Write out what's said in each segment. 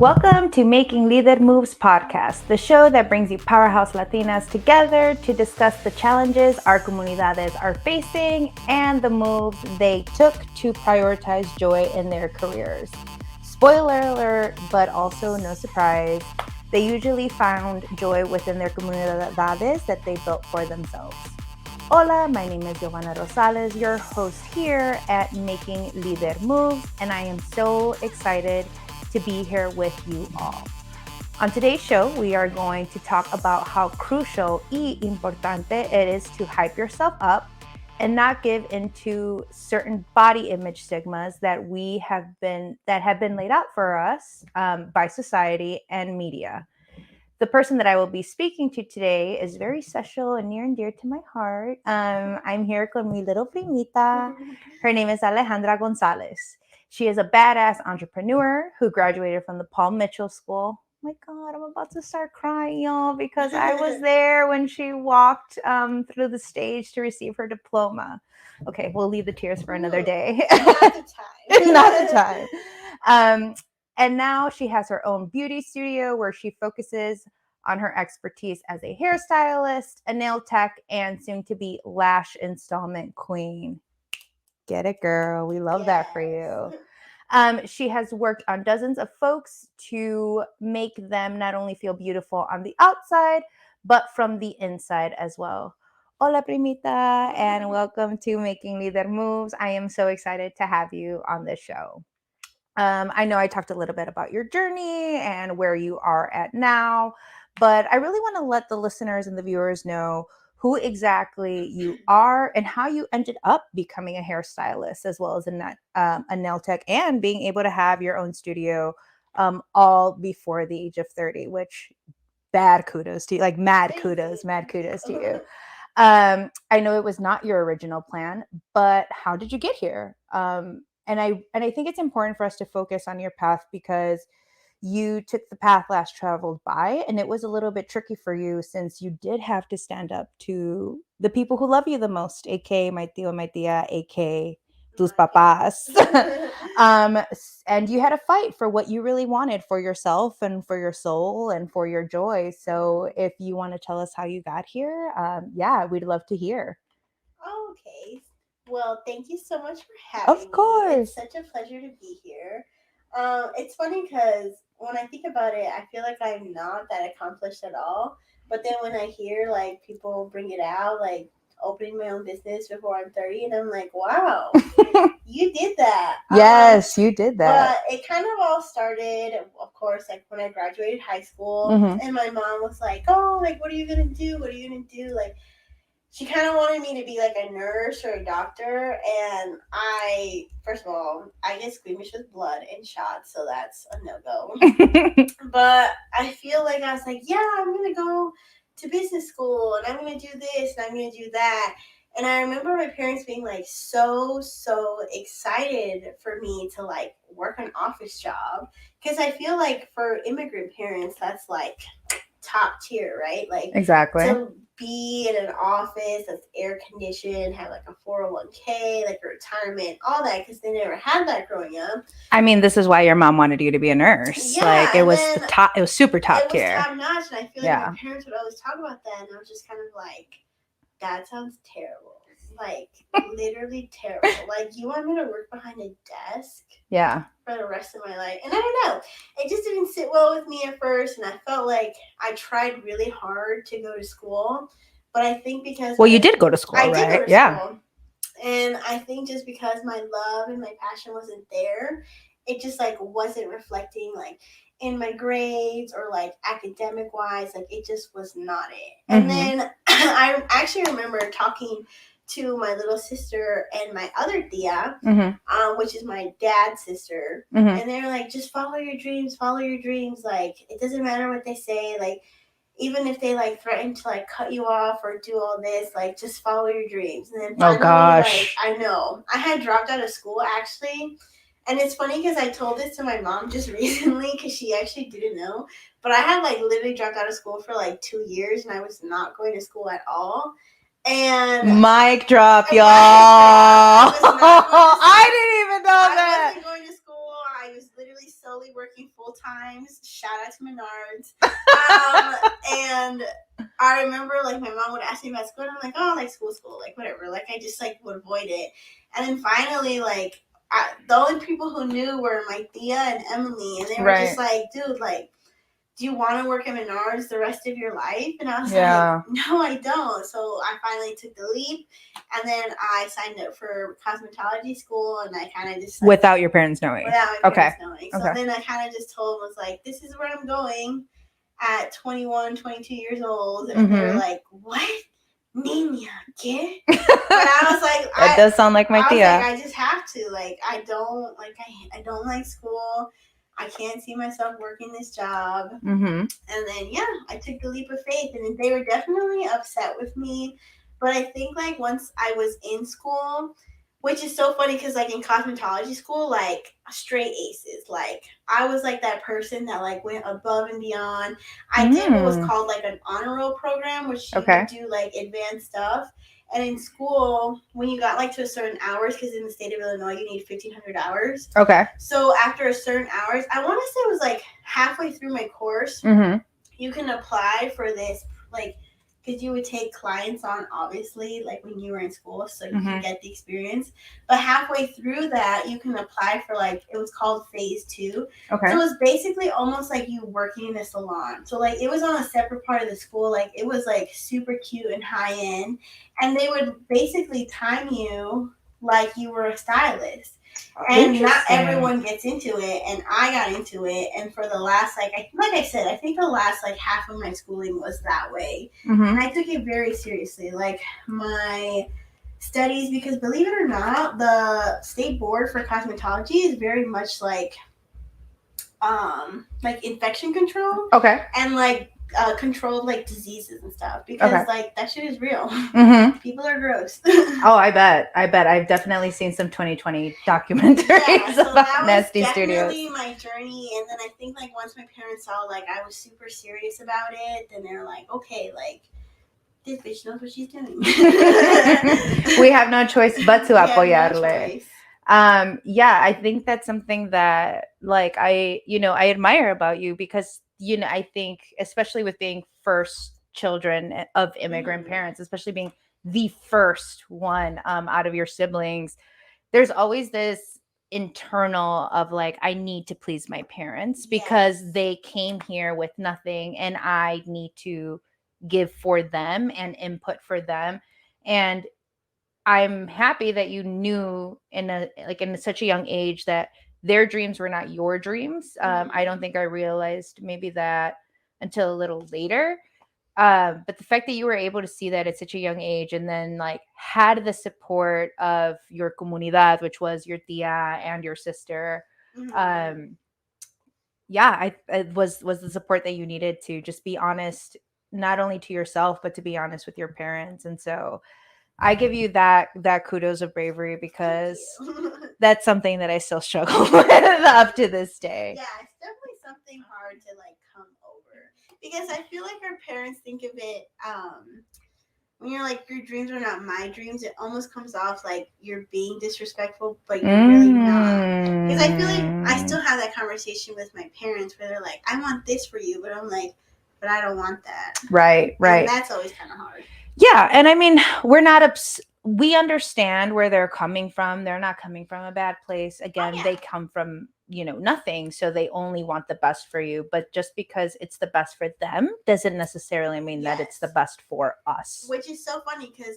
Welcome to Making Leader Moves podcast, the show that brings you powerhouse Latinas together to discuss the challenges our comunidades are facing and the moves they took to prioritize joy in their careers. Spoiler alert, but also no surprise, they usually found joy within their comunidades that they built for themselves. Hola, my name is Yovana Rosales, your host here at Making Leader Moves, and I am so excited to be here with you all. On today's show, we are going to talk about how crucial y importante it is to hype yourself up and not give into certain body image stigmas that have been laid out for us by society and media. The person that I will be speaking to today is very special and near and dear to my heart. I'm here con mi little primita. Her name is Alejandra Gonzalez. She is a badass entrepreneur who graduated from the Paul Mitchell School. Oh my God, I'm about to start crying, y'all, because I was there when she walked through the stage to receive her diploma. Okay, we'll leave the tears for another day. Not the time. Not the time. And now she has her own beauty studio where she focuses on her expertise as a hairstylist, a nail tech, and soon to be lash installment queen. Get it, girl. We love that for you. She has worked on dozens of folks to make them not only feel beautiful on the outside, but from the inside as well. Hola, primita, and welcome to Making Leader Moves. I am so excited to have you on this show. I know I talked a little bit about your journey and where you are at now, but I really want to let the listeners and the viewers know who exactly you are and how you ended up becoming a hairstylist as well as a nail tech and being able to have your own studio all before the age of 30, which bad kudos to you, like mad kudos to you. I know it was not your original plan, but how did you get here? And I think it's important for us to focus on your path because you took the path less traveled by, and it was a little bit tricky for you since you did have to stand up to the people who love you the most, aka my tío, my tía, aka tus papás. And you had to fight for what you really wanted for yourself and for your soul and for your joy. So if you want to tell us how you got here, yeah, we'd love to hear. Okay. Well, thank you so much for having me. Of course. It's such a pleasure to be here. It's funny because when I think about it, I feel like I'm not that accomplished at all. But then when I hear like people bring it out, like opening my own business before I'm 30, and I'm like, wow, you did that. Yes, you did that. But it kind of all started, of course, like when I graduated high school, and my mom was like, oh, like, what are you going to do? What are you going to do? Like, she kind of wanted me to be like a nurse or a doctor, and first of all, I get squeamish with blood and shots, so that's a no-go. But I feel like I was like, yeah, I'm going to go to business school, and I'm going to do this, and I'm going to do that. And I remember my parents being like so excited for me to like work an office job, because I feel like for immigrant parents, that's like top tier, right? Like exactly. To be in an office that's air conditioned, have like a 401k, like a retirement, all that, because they never had that growing up. I mean, this is why your mom wanted you to be a nurse. Yeah, like it was the top. It was super top tier. It was top notch, and I feel like my parents would always talk about that, and I was just kind of like, that sounds terrible. Like literally terrible. Like, you want me to work behind a desk? Yeah. For the rest of my life. And I don't know. It just didn't sit well with me at first, and I felt like I tried really hard to go to school. But I think because you did go to school, right? I did go to school. And I think just because my love and my passion wasn't there, it just like wasn't reflecting like in my grades or like academic wise. Like it just was not it. And then I actually remember talking to my little sister and my other tia, which is my dad's sister. And they're like, just follow your dreams. Like, it doesn't matter what they say. Like, even if they like threaten to like cut you off or do all this, like, just follow your dreams. And then finally, like, I know. I had dropped out of school, actually. And it's funny because I told this to my mom just recently because she actually didn't know. But I had like literally dropped out of school for like 2 years, and I was not going to school at all. And mic drop, y'all. I didn't even know that. I wasn't going to school. I was literally solely working full times. Shout out to Menards. And I remember like my mom would ask me about school, and I'm like, oh, like school, like whatever. Like I just like would avoid it. And then finally, like the only people who knew were my Thea and Emily, and they were just like, dude, like, do you want to work at Menards the rest of your life? And I was like, no, I don't. So I finally took the leap, and then I signed up for cosmetology school, and I kind of just like, without your parents knowing. Without my parents knowing. So then I kind of just told them, was like, this is where I'm going at 21, 22 years old. And they were like, what? Niña, ¿qué? But I was like, that does sound like my Thea. I just have to. Like, I don't like school. I can't see myself working this job. And then, I took the leap of faith. And they were definitely upset with me. But I think, like, once I was in school, which is so funny because, like, in cosmetology school, like, straight aces. Like, I was, like, that person that, like, went above and beyond. I did what was called, like, an honor roll program, which you would do, like, advanced stuff. And in school, when you got, like, to a certain hours, because in the state of Illinois, you need 1,500 hours. So after a certain hours, I want to say it was, like, halfway through my course, you can apply for this, like, because you would take clients on, obviously, like when you were in school, so you can get the experience. But halfway through that, you can apply for, like, it was called phase 2. So it was basically almost like you working in a salon. So, like, it was on a separate part of the school. Like, it was, like, super cute and high end. And they would basically time you like you were a stylist. And not everyone gets into it, and I got into it. And for the last, like I said, I think the last, like, half of my schooling was that way. And I took it very seriously, like, my studies, because believe it or not, the state board for cosmetology is very much like infection control. And, like, controlled, like, diseases and stuff, because like that shit is real. People are gross. Oh, I bet I've definitely seen some 2020 documentaries so about nasty studios. Definitely my journey. And then I think, like, once my parents saw, like, I was super serious about it, then they were like, okay, like, this bitch knows what she's doing. We have no choice but to apoyarle. I think that's something that, like, I admire about you, because I think, especially with being first children of immigrant parents, especially being the first one out of your siblings, there's always this internal of, like, I need to please my parents because they came here with nothing, and I need to give for them and input for them. And I'm happy that you knew in such a young age that their dreams were not your dreams. I don't think I realized maybe that until a little later. But the fact that you were able to see that at such a young age, and then, like, had the support of your comunidad, which was your tia and your sister. It was the support that you needed to just be honest, not only to yourself, but to be honest with your parents. And so I give you that kudos of bravery, because that's something that I still struggle with up to this day. Yeah, it's definitely something hard to, like, come over, because I feel like our parents think of it, when you're like, your dreams are not my dreams, it almost comes off like you're being disrespectful, but you're really not. Because I feel like I still have that conversation with my parents where they're like, I want this for you, but I'm like, but I don't want that. Right. And that's always kind of hard. Yeah, and I mean, we're not we understand where they're coming from. They're not coming from a bad place. Again, they come from, nothing, so they only want the best for you. But just because it's the best for them doesn't necessarily mean that it's the best for us. Which is so funny because,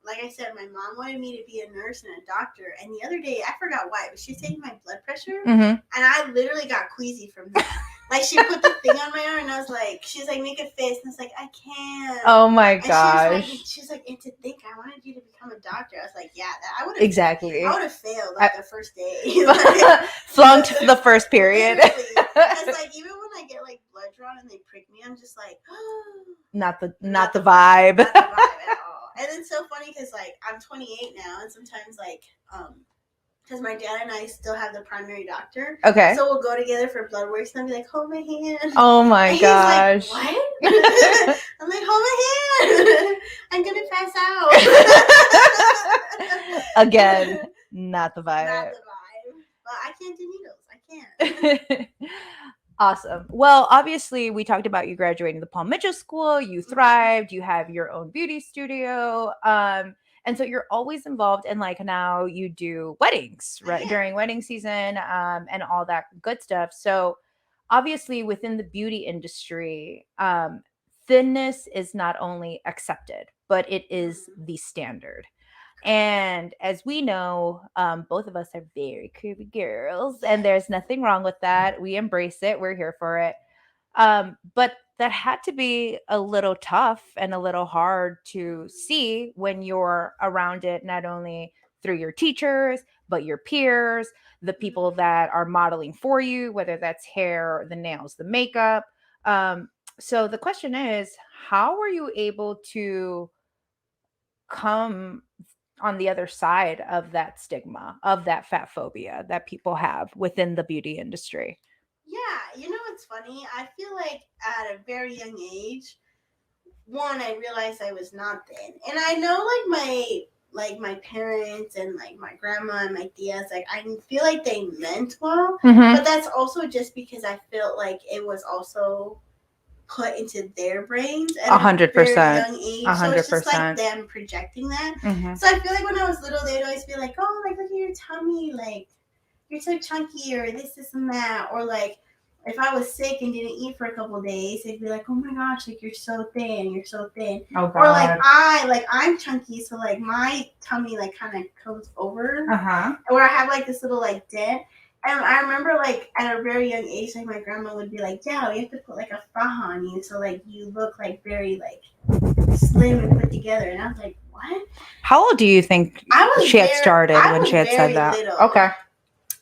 like I said, my mom wanted me to be a nurse and a doctor. And the other day, I forgot why, but she was taking my blood pressure. And I literally got queasy from that. Like, she put the thing on my arm, and I was like, she was like, make a fist. And I was like, I can't. Oh my gosh. She was like, and to think I wanted you to become a doctor. I was like, yeah, I would have. Exactly. I would have failed, like, the first day. Flunked the first period. It's like, even when I get, like, blood drawn and they prick me, I'm just like, not the vibe. Not the vibe at all. And it's so funny because, like, I'm 28 now, and sometimes, like, because my dad and I still have the primary doctor. Okay. So we'll go together for blood work, and I'll be like, hold my hand. Oh my gosh. He's like, what? I'm like, hold my hand. I'm going to pass out. Again, not the vibe. Not the vibe. But I can't do needles. I can. Awesome. Well, obviously, we talked about you graduating the Paul Mitchell School. You thrived. You have your own beauty studio. And so you're always involved in, like, now you do weddings, right? During wedding season, and all that good stuff. So obviously, within the beauty industry, thinness is not only accepted, but it is the standard. And as we know, both of us are very curvy girls, and there's nothing wrong with that. We embrace it. We're here for it. But that had to be a little tough and a little hard to see when you're around it, not only through your teachers, but your peers, the people that are modeling for you, whether that's hair, the nails, the makeup. So the question is, how were you able to come on the other side of that stigma, of that fat phobia that people have within the beauty industry? Yeah, you know what's funny? I feel like at a very young age, one, I realized I was not thin. And I know my parents and like my grandma and my tias, like I feel like they meant well, but that's also just because I felt like it was also put into their brains at a very 100%. young age. So it's just like them projecting that. So I feel like when I was little, they'd always be like, oh, like, look at your tummy, like, you're so chunky, or this, and that. Or like, if I was sick and didn't eat for a couple of days, they'd be like, oh my gosh, like, you're so thin, you're so thin. Oh, God. Or like, I'm chunky, so like my tummy like kind of comes over. Or I have like this little like dent. And I remember, like, at a very young age, like, my grandma would be like, yeah, you have to put, like, a faja on you so, like, you look, like, very, like, slim and put together. And I was like, what? How old do you think she had started when she had said that? Little. Okay.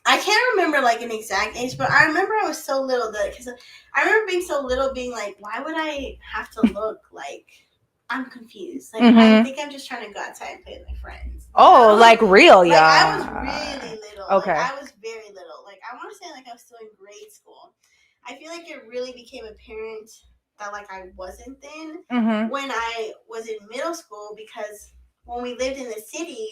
I can't remember, like, an exact age, but I remember I was so little that, because I remember being so little being like, why would I have to look like I'm confused? Like, I think I'm just trying to go outside and play with my friends. Oh, like real young. Like, I was really little. Okay. Like, I was very little. Like, I want to say, like, I was still in grade school. I feel like it really became apparent that, like, I wasn't thin when I was in middle school, because when we lived in the city,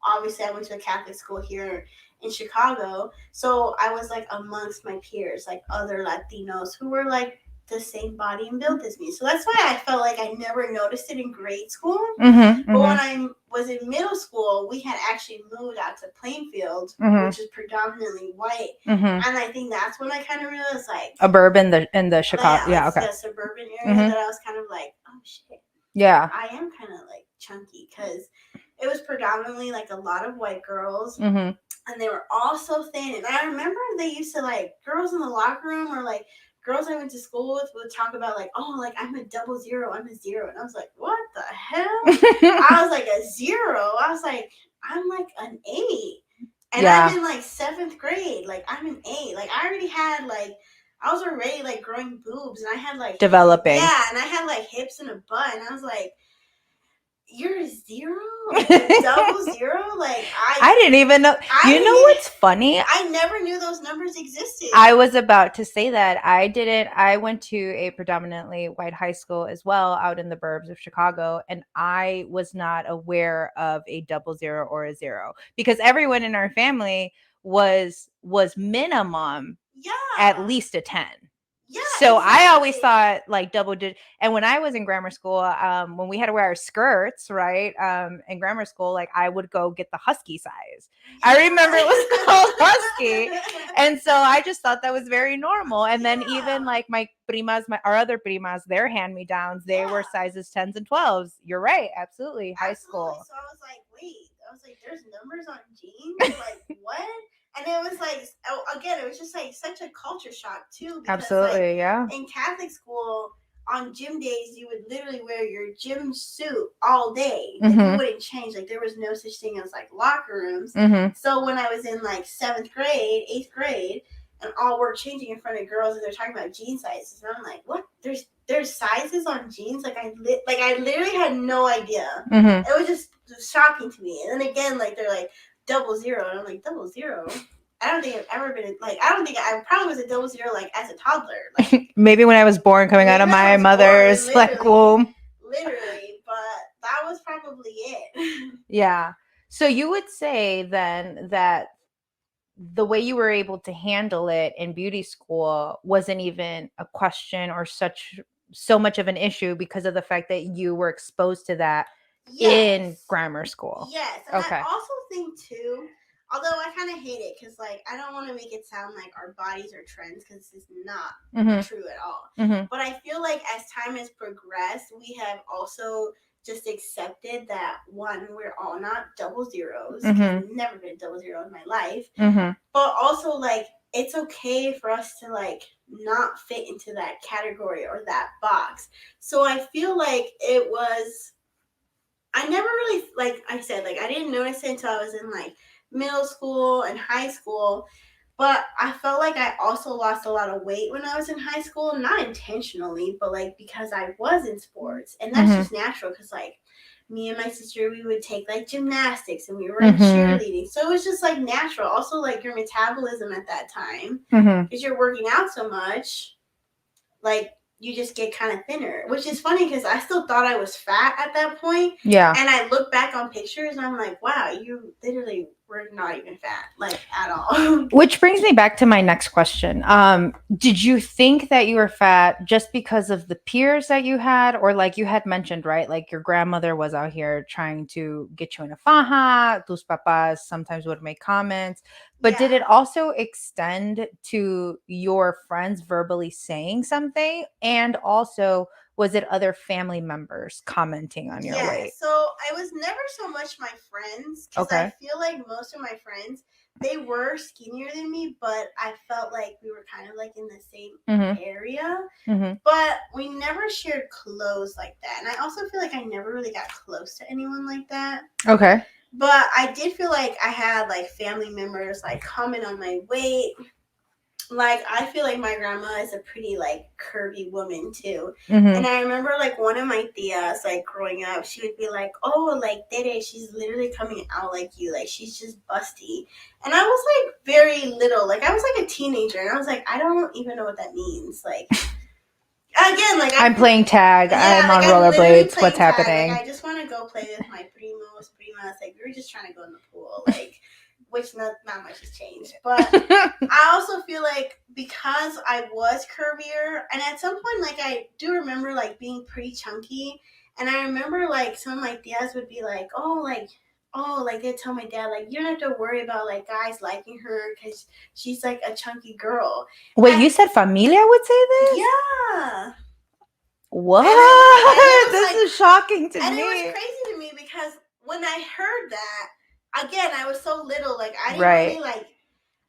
obviously I went to a Catholic school here in Chicago. So I was, like, amongst my peers, like, other Latinos who were, like, the same body and build as me. So that's why I felt like I never noticed it in grade school. But when I was in middle school, we had actually moved out to Plainfield, which is predominantly white. And I think that's when I kind of realized, like, a burb in the Chicago, a suburban area, that I was kind of like, oh shit, yeah, I am kind of like chunky, because it was predominantly like a lot of white girls, and they were all so thin. And I remember they used to, like, girls in the locker room, or like girls I went to school with, would talk about, like, oh, like, I'm a 00, I'm a 0. And I was like, what the hell? I was like, a 0? I was like, I'm like an 8. And I'm in, like, 7th grade. Like, I'm an 8. Like, I already had, like, I was already, like, growing boobs. And I had, like, developing. Yeah, and I had, like, hips and a butt. And I was like, you're a 0? Like, a 00? Like, I didn't even know. You know what's funny? I never knew those numbers existed. I was about to say that. I went to a predominantly white high school as well, out in the burbs of Chicago, and I was not aware of a 00 or a 0, because everyone in our family was minimum at least a 10. Yeah, so exactly. I always thought, like, double digit. And when I was in grammar school, when we had to wear our skirts, right, in grammar school, like, I would go get the husky size. I remember it was called husky. And so I just thought that was very normal. And then even, like, my primas, our other primas, their hand-me-downs, they were sizes 10s and 12s. You're right. Absolutely. High school. So I was like, wait. I was like, there's numbers on jeans? Like, what? And it was like, again, it was just like such a culture shock too. Because, absolutely, like, in Catholic school, on gym days, you would literally wear your gym suit all day. Like, you wouldn't change. Like, there was no such thing as, like, locker rooms. So when I was in, like, 7th grade, 8th grade, and all were changing in front of girls, and they're talking about jean sizes, and I'm like, what? There's sizes on jeans? Like, I literally had no idea. It was just shocking to me. And then again, like, they're like, 00, and I'm like, 00? I don't think I've ever been, like, I probably was a 00, like, as a toddler. Like, maybe when I was born, coming out of my mother's, like, womb. Literally, but that was probably it. Yeah. So you would say then that the way you were able to handle it in beauty school wasn't even a question or so much of an issue because of the fact that you were exposed to that in Yes. grammar school. Yes, and Okay. I also think too, although I kind of hate it because like I don't want to make it sound like our bodies are trends because it's not true at all. But I feel like as time has progressed, we have also just accepted that one, we're all not double zeros. I've never been a double zero in my life, but also like it's okay for us to like not fit into that category or that box. So I feel like it was. I never really, like I said, like I didn't notice it until I was in like middle school and high school. But I felt like I also lost a lot of weight when I was in high school, not intentionally, but like because I was in sports. And that's just natural because like me and my sister, we would take like gymnastics and we were in cheerleading. So it was just like natural. Also, like your metabolism at that time, because you're working out so much, like you just get kind of thinner, which is funny because I still thought I was fat at that point. Yeah. And I look back on pictures and I'm like, wow, you literally were not even fat, like at all. Which brings me back to my next question. Did you think that you were fat just because of the peers that you had, or like you had mentioned, right? Like your grandmother was out here trying to get you in a faja, tus papas sometimes would make comments, but did it also extend to your friends verbally saying something? And also, was it other family members commenting on your weight? So I was never so much my friends because I feel like most of my friends, they were skinnier than me, but I felt like we were kind of like in the same area. But we never shared clothes like that. And I also feel like I never really got close to anyone like that. Okay. But I did feel like I had like family members like comment on my weight. Like I feel like my grandma is a pretty like curvy woman too. And I remember like one of my tias like growing up, she would be like, oh, like Tere, she's literally coming out like you, like she's just busty. And I was like very little, like I was like a teenager, and I was like, I don't even know what that means. Like again, like I'm playing tag, I'm on rollerblades, what's happening? Like I just want to go play with my primas. Like we were just trying to go in the pool, like which not much has changed. But I also feel like because I was curvier, and at some point, like I do remember like being pretty chunky, and I remember like some of my tias would be like, like they'd tell my dad like, you don't have to worry about like guys liking her because she's like a chunky girl. Wait, you said familia would say this? Yeah. What? This like, is shocking to me. And it was crazy to me because when I heard that, again, I was so little, like I didn't really like.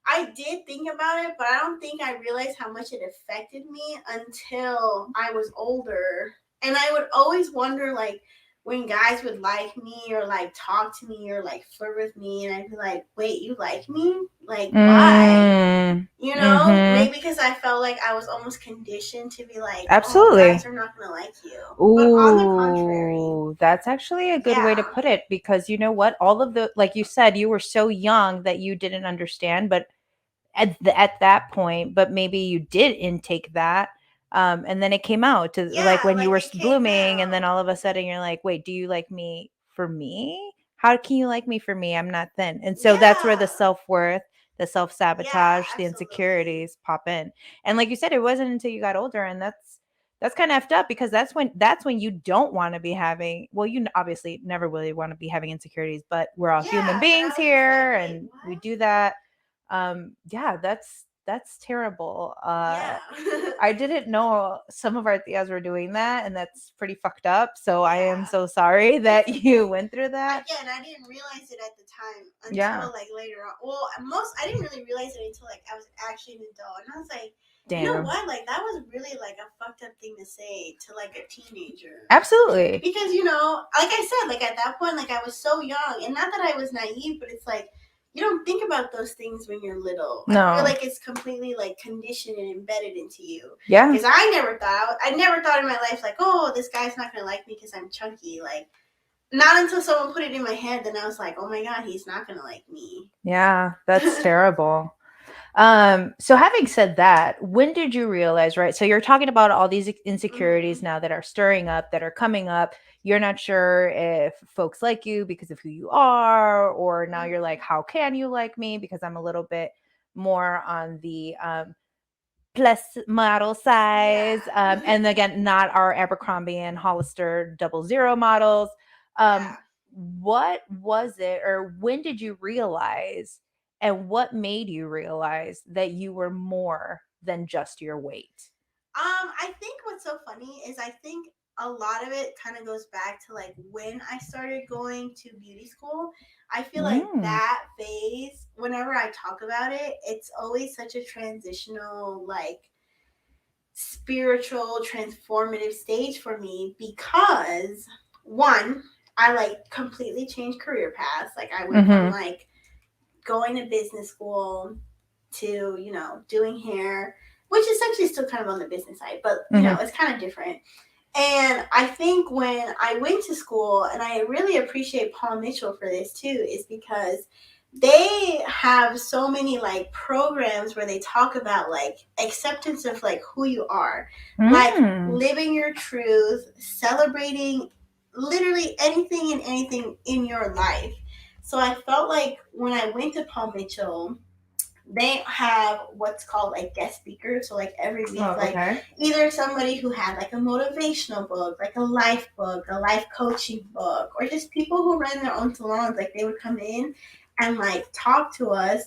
I did think about it, but I don't think I realized how much it affected me until I was older. And I would always wonder, like, when guys would like me or like talk to me or like flirt with me, and I'd be like, wait, you like me? Like, why? You know, maybe because I felt like I was almost conditioned to be like, absolutely, oh, guys are not going to like you. Ooh, but on the contrary, that's actually a good way to put it, because you know what? All of the, like you said, you were so young that you didn't understand, but at that point, but maybe you did intake that. And then it came out to like when you were blooming, and then all of a sudden you're like, wait, do you like me for me? How can you like me for me? I'm not thin. And so that's where the self-worth, the self-sabotage, the insecurities pop in. And like you said, it wasn't until you got older, and that's kind of effed up, because that's when you don't want to be having, well, you obviously never really want to be having insecurities, but we're all human beings here, like, and we do that. Yeah, that's terrible. I didn't know some of our tias were doing that, and that's pretty fucked up. So I am so sorry that you went through that. Again, I didn't realize it at the time until like later on. Well, I didn't really realize it until like I was actually an adult, and I was like, damn. You know what? Like that was really like a fucked up thing to say to like a teenager. Absolutely. Because you know, like I said, like at that point, like I was so young, and not that I was naive, but it's like, you don't think about those things when you're little. No. I feel like it's completely like conditioned and embedded into you. Yeah. Because I never thought in my life like, oh, this guy's not gonna like me because I'm chunky. Like, not until someone put it in my head, then I was like, oh my god, he's not gonna like me. Yeah, that's terrible. So having said that, when did you realize, right? So you're talking about all these insecurities Mhm. now that are stirring up, that are coming up. You're not sure if folks like you because of who you are, or now you're like, Mhm. how can you like me? Because I'm a little bit more on the plus model size. Yeah. And again, not our Abercrombie and Hollister 00 models. Um, Yeah. what was it, or when did you realize, and what made you realize that you were more than just your weight? I think what's so funny is I think a lot of it kind of goes back to like when I started going to beauty school. I feel like Mm. that phase, whenever I talk about it, it's always such a transitional, like spiritual, transformative stage for me because one, I like completely changed career paths. Like I went from Mm-hmm. like going to business school to, doing hair, which is essentially still kind of on the business side, but, Mm-hmm. it's kind of different. And I think when I went to school, and I really appreciate Paul Mitchell for this too, is because they have so many like programs where they talk about like acceptance of like who you are, like Mm. living your truth, celebrating literally anything and anything in your life. So I felt like when I went to Paul Mitchell, they have what's called like guest speakers. So like every week, Oh, like okay. either somebody who had like a motivational book, like a life coaching book, or just people who run their own salons, like they would come in and like talk to us.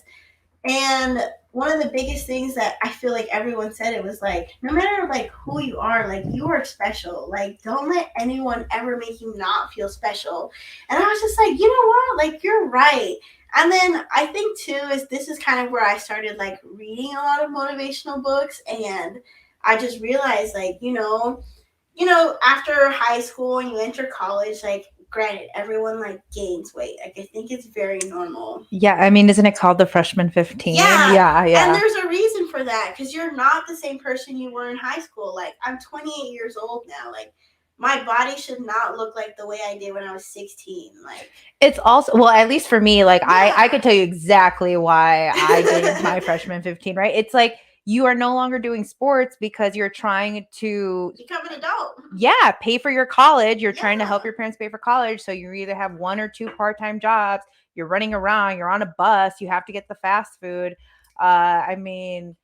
And one of the biggest things that I feel like everyone said, it was like, no matter like who you are, like you are special. Like don't let anyone ever make you not feel special. And I was just like, you know what? Like you're right. And then I think too is this is kind of where I started like reading a lot of motivational books, and I just realized like, after high school and you enter college, like granted, everyone like gains weight. Like I think it's very normal. Yeah, I mean, isn't it called the freshman 15? Yeah, Yeah, and yeah. there's a reason for that because you're not the same person you were in high school. Like, I'm 28 years old now. Like, my body should not look like the way I did when I was 16. Like, It's also, well, at least for me, like I yeah. could tell you exactly why I gained my freshman 15, right? It's like you are no longer doing sports because you're trying to, Become an adult. yeah, pay for your college. You're trying to help Yeah. your parents pay for college. So you either have one or two part-time jobs, you're running around, you're on a bus, you have to get the fast food. I mean,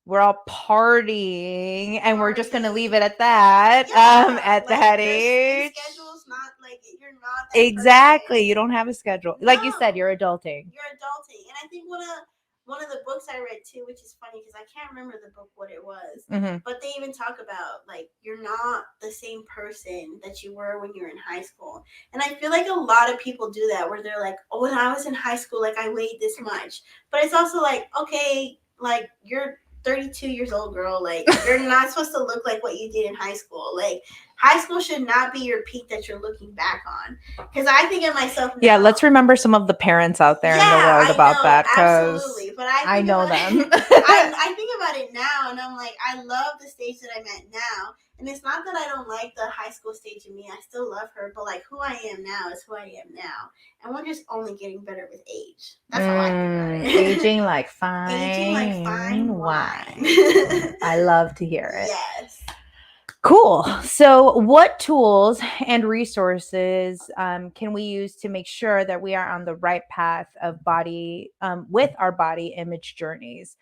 we're all partying and we're just going to leave Party. it at that Yeah. at Like, that your sleep age. schedule's not like, you're not that Exactly. person. You don't have a schedule. Like you said, No. you're adulting. You're adulting. And I think one of the books I read too, which is funny because I can't remember the book what it was, Mm-hmm. but they even talk about like you're not the same person that you were when you were in high school. And I feel like a lot of people do that where they're like, oh, when I was in high school, like I weighed this much. But it's also like, okay, like you're 32 years old, girl. Like you're not supposed to look like what you did in high school. Like high school should not be your peak that you're looking back on. Because I think of myself Yeah, now. let's remember some of the parents out there in the Yeah, world I about know, that because absolutely. But I I think know about them. it, I think about it now, and I'm like, I love the stage that I'm at now. And it's not that I don't like the high school stage of me. I still love her, but like who I am now is who I am now, and we're just only getting better with age. That's how I think about it. Aging like Aging like fine fine wine. wine. I love to hear it. Yes. Cool. So, what tools and resources can we use to make sure that we are on the right path of body with our body image journeys?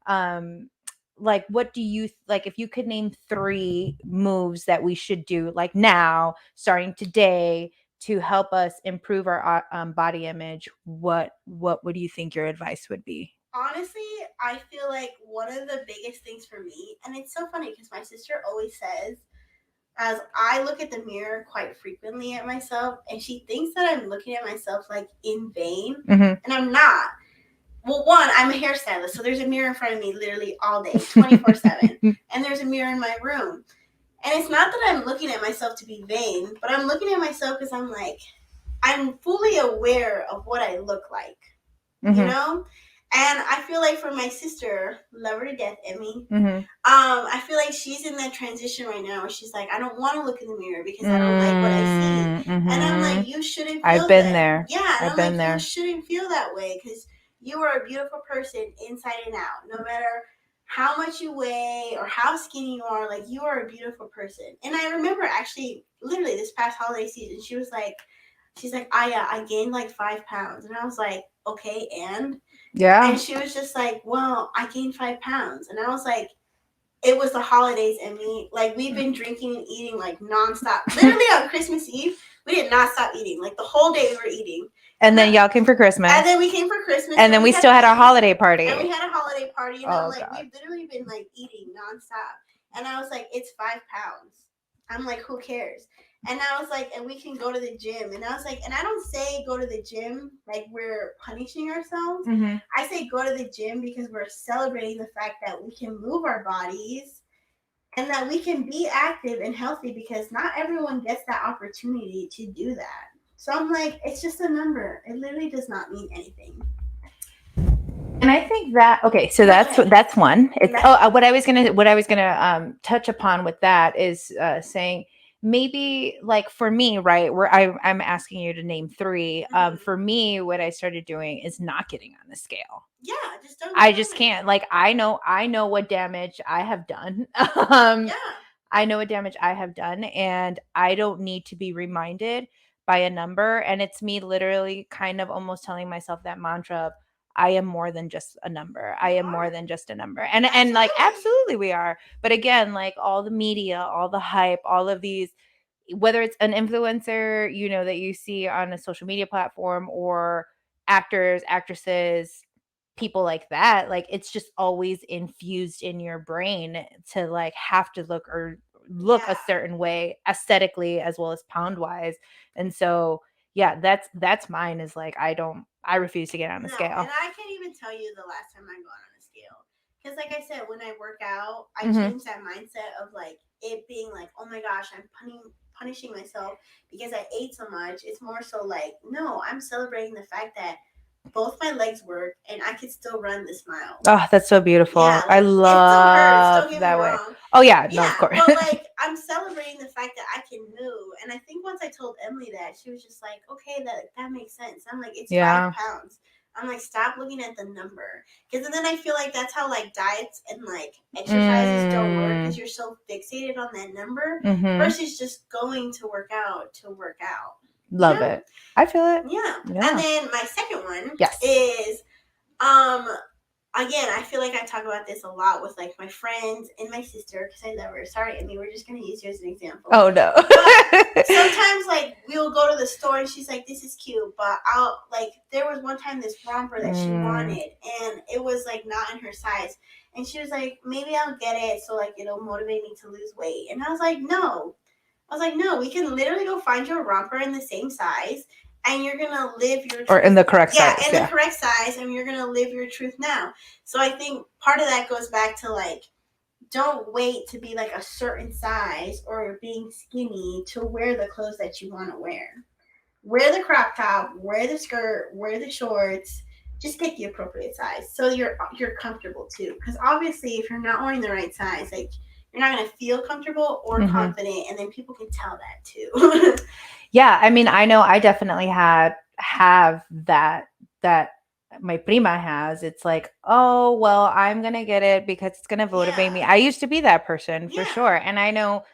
Um, like, what do you like? If you could name three moves that we should do, like now, starting today, to help us improve our body image, what would you think your advice would be? Honestly, I feel like one of the biggest things for me, and it's so funny because my sister always says, as I look at the mirror quite frequently at myself, and she thinks that I'm looking at myself like in vain, Mm-hmm. and I'm not. Well, one, I'm a hairstylist, so there's a mirror in front of me literally all day, 24/7, and there's a mirror in my room. And it's not that I'm looking at myself to be vain, but I'm looking at myself because I'm like, I'm fully aware of what I look like, you Mm-hmm. know? And I feel like for my sister, love her to death, Emmy, Mm-hmm. I feel like she's in that transition right now where she's like, I don't want to look in the mirror because I don't like what I see. And I'm Mm-hmm. like, you shouldn't I've feel been that. there. Yeah. And I've I'm been like, you there. shouldn't feel that way because You are a beautiful person inside and out. No matter how much you weigh or how skinny you are, like you are a beautiful person. And I remember actually, literally this past holiday season, she's like, Aya, I gained like 5 pounds. And I was like, okay, and? Yeah. And she was just like, well, I gained 5 pounds. And I was like, it was the holidays and we've been drinking and eating like nonstop. Literally on Christmas Eve, we did not stop eating. Like the whole day we were eating. And then y'all came for Christmas. And then we came for Christmas. And then we still had our holiday party. And we had a holiday party. And I'm like, God. we've literally been like eating nonstop. And I was like, it's 5 pounds. I'm like, who cares? And I was like, and we can go to the gym. And I was like, and I don't say go to the gym like we're punishing ourselves. Mm-hmm. I say go to the gym because we're celebrating the fact that we can move our bodies and that we can be active and healthy because not everyone gets that opportunity to do that. So I'm like, it's just a number. It literally does not mean anything. And I think that okay, so that's one. It's what I was gonna touch upon with that is saying maybe like for me, right? Where I'm asking you to name 3. For me, what I started doing is not getting on the scale. Yeah, just don't. I just can't. Like I know what damage I have done. Yeah. I know what damage I have done, and I don't need to be reminded by a number. And it's me literally kind of almost telling myself that mantra of, I am more than just a number. I am more than just a number. And like absolutely we are. But again, like all the media, all the hype, all of these, whether it's an influencer, you know, that you see on a social media platform or actors, actresses, people like that, like it's just always infused in your brain to like have to look a certain way aesthetically as well as pound wise. And so yeah, that's mine is like I refuse to get on the scale. And I can't even tell you the last time I got on a scale. Because like I said, when I work out, I change that mindset of like it being like, oh my gosh, I'm punishing myself because I ate so much. It's more so like, no, I'm celebrating the fact that both my legs work and I could still run this mile. Oh, that's so beautiful. Yeah, like, I love that way. Oh yeah, no, of course. But like I'm celebrating the fact that I can move. And I think once I told Emily that, she was just like, okay, that makes sense. I'm like, it's 5 pounds. I'm like, stop looking at the number. Because then I feel like that's how like diets and like exercises don't work because you're so fixated on that number versus just going to work out to work out. Love it. I feel it. Yeah. And then my second one is again, I feel like I talk about this a lot with like my friends and my sister because I love her. Sorry, Emmy, we're just gonna use you as an example. Oh no. But sometimes like we'll go to the store and she's like, this is cute, but I'll like there was one time this romper that she wanted and it was like not in her size. And she was like, maybe I'll get it so like it'll motivate me to lose weight. And I was like, no, we can literally go find your romper in the same size and you're going to live your truth. Or in the correct size. Yeah, in the correct size, and you're going to live your truth now. So I think part of that goes back to like, don't wait to be like a certain size or being skinny to wear the clothes that you want to wear. Wear the crop top, wear the skirt, wear the shorts. Just pick the appropriate size so you're comfortable too. Because obviously, if you're not wearing the right size, like you're not going to feel comfortable or confident, and then people can tell that too. Yeah, I mean, I know I definitely have that my prima has. It's like, oh, well, I'm going to get it because it's going to motivate me. I used to be that person for sure. And I know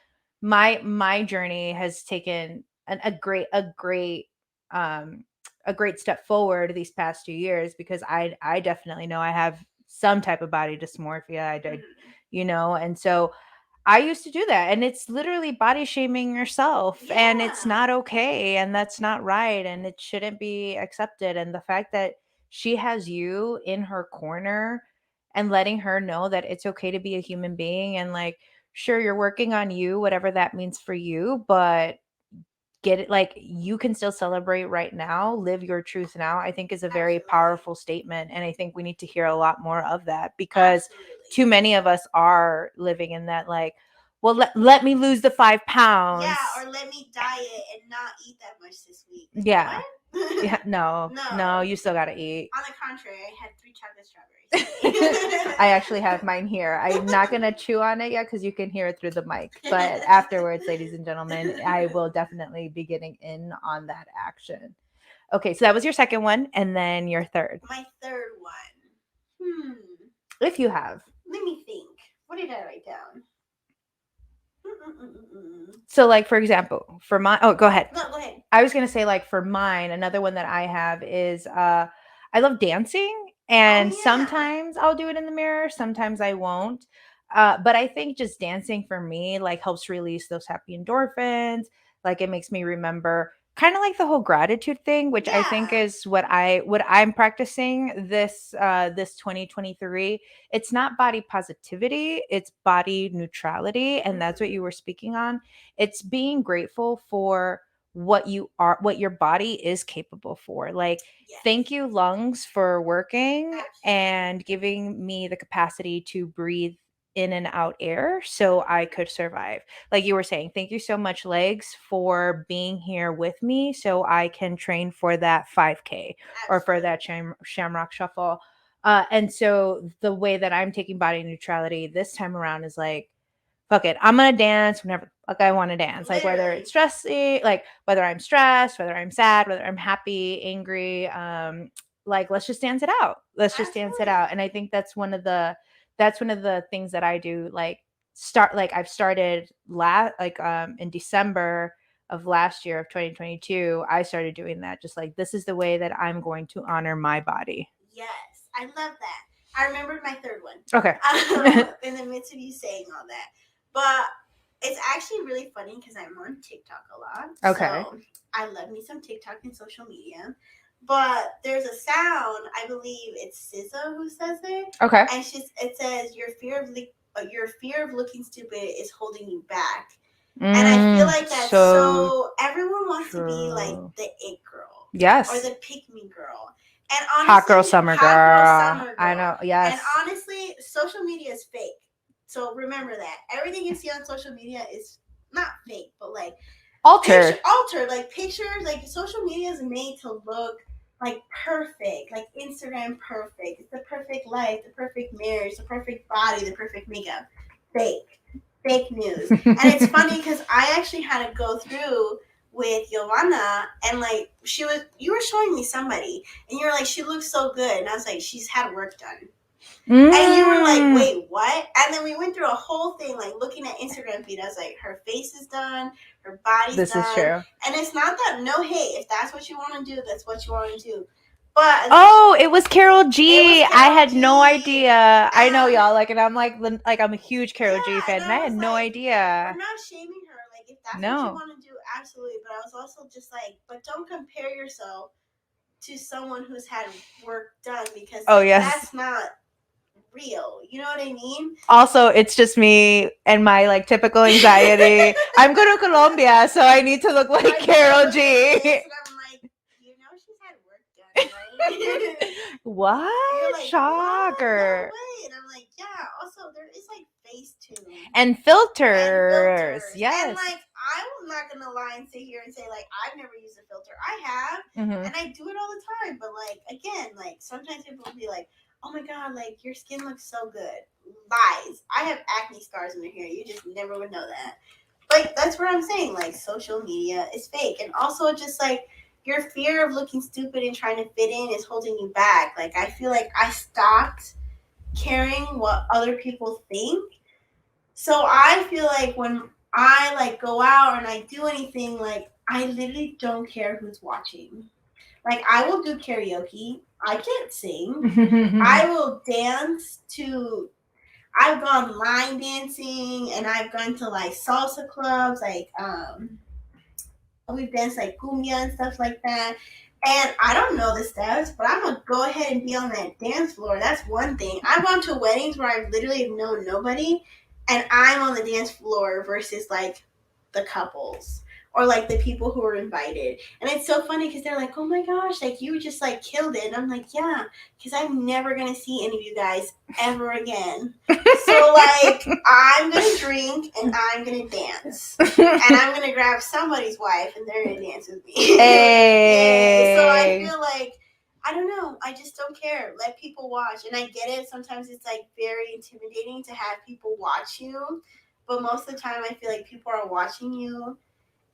my journey has taken a great step forward these past 2 years because I definitely know I have some type of body dysmorphia. I did, you know, and so I used to do that, and it's literally body shaming yourself, and it's not okay, and that's not right, and it shouldn't be accepted. And the fact that she has you in her corner and letting her know that it's okay to be a human being, and like, sure, you're working on you, whatever that means for you, but get it, like you can still celebrate right now, live your truth now, I think is a very powerful statement. And I think we need to hear a lot more of that because too many of us are living in that like, well, let me lose the 5 pounds. Yeah, or let me diet and not eat that much this week. Yeah. Yeah, no, you still gotta eat. On the contrary, I had 3 chocolate strawberries. I actually have mine here. I'm not gonna chew on it yet because you can hear it through the mic. But afterwards, ladies and gentlemen, I will definitely be getting in on that action. Okay, so that was your second one, and then your third, My third one. if you have. Let me think. What did I write down? Mm-mm-mm-mm. So, like, for example, for my, oh, go ahead. No, go ahead. I was gonna say, like, for mine, another one that I have is I love dancing, and Oh, yeah. sometimes I'll do it in the mirror, sometimes I won't. But I think just dancing for me like helps release those happy endorphins. Like it makes me remember kind of like the whole gratitude thing, which I think Yeah. is what I'm practicing this 2023. It's not body positivity, it's body neutrality, and that's what you were speaking on. It's being grateful for what you are, what your body is capable for. Like, Yes. thank you, lungs, for working Absolutely. and giving me the capacity to breathe in and out air so I could survive. Like you were saying, thank you so much, legs, for being here with me so I can train for that 5K or for that Shamrock Shuffle. And so the way that I'm taking body neutrality this time around is like, fuck it, I'm gonna dance whenever the fuck I want to dance. Like whether it's stressy, like whether I'm stressed, whether I'm sad, whether I'm happy, angry, like let's just dance it out. Let's just dance it out. And I think that's one of the things that I do. Like I've started in December of last year of 2022, I started doing that. Just like this is the way that I'm going to honor my body. Yes, I love that. I remembered my third one. Okay. In the midst of you saying all that. But it's actually really funny because I'm on TikTok a lot. Okay. So I love me some TikTok and social media. But there's a sound, I believe it's SZA who says it. Okay. And it says your fear of looking stupid is holding you back. And I feel like that's so everyone wants to be like the it girl. Yes. Or the pick me girl. And honestly, hot girl summer girl. I know. Yes. And honestly, social media is fake. So remember that. Everything you see on social media is not fake, but like altered. Like pictures, like social media is made to look like perfect, like Instagram perfect. It's the perfect life, the perfect marriage, the perfect body, the perfect makeup. Fake news. And it's funny because I actually had to go through with Yovana, and like you were showing me somebody, and you were like, she looks so good, and I was like, she's had work done. And you were like, wait, what? And then we went through a whole thing, like looking at Instagram feed. I was like, her face is done, her body's done. This is true. And it's not that, no hate. If that's what you want to do, that's what you want to do. But it was Carol G. I had no idea. I know y'all, like, and I'm like I'm a huge Carol G fan, and I had no idea. I'm not shaming her. Like, if that's what you want to do, absolutely. But I was also just like, but don't compare yourself to someone who's had work done, because that's not real. You know what I mean? Also, it's just me and my like typical anxiety. I'm going to Colombia, so I need to look like Carol G. And I'm like, she's had work done, right? What? Like, shocker. What? No way. And I'm like, yeah. Also, there is like Facetune and filters. Yes. And like, I'm not gonna lie and sit here and say like I've never used a filter. I have, and I do it all the time. But like, again, like sometimes people will be like, oh my god, like your skin looks so good. Lies. I have acne scars in my hair. You just never would know that. Like, that's what I'm saying. Like, social media is fake. And also just like your fear of looking stupid and trying to fit in is holding you back. Like, I feel like I stopped caring what other people think. So I feel like when I like go out and I do anything, like I literally don't care who's watching. Like, I will do karaoke. I can't sing. I will dance to. I've gone line dancing, and I've gone to like salsa clubs. Like, we've danced like cumbia and stuff like that. And I don't know the steps, but I'm gonna go ahead and be on that dance floor. That's one thing. I've gone to weddings where I literally know nobody, and I'm on the dance floor versus like the couples or like the people who were invited. And it's so funny because they're like, oh my gosh, like you just like killed it. And I'm like, yeah, because I'm never gonna see any of you guys ever again. So like, I'm gonna drink and I'm gonna dance, and I'm gonna grab somebody's wife and they're gonna dance with me. Hey. So I feel like, I don't know, I just don't care. Let people watch. And I get it, sometimes it's like very intimidating to have people watch you, but most of the time I feel like people are watching you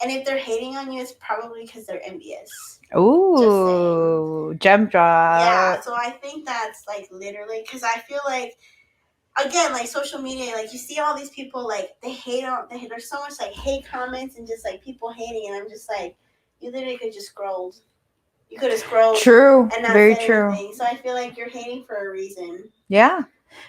And if they're hating on you, it's probably because they're envious. Just saying. Ooh, gem Yeah, drop. so I think that's like literally because I feel like again like social media, like you see all these people like they hate on there's so much like hate comments and just like people hating, and I'm just like you literally could just scrolled. You could have scrolled True. and not Very said true. anything. So I feel like you're hating for a reason. Yeah.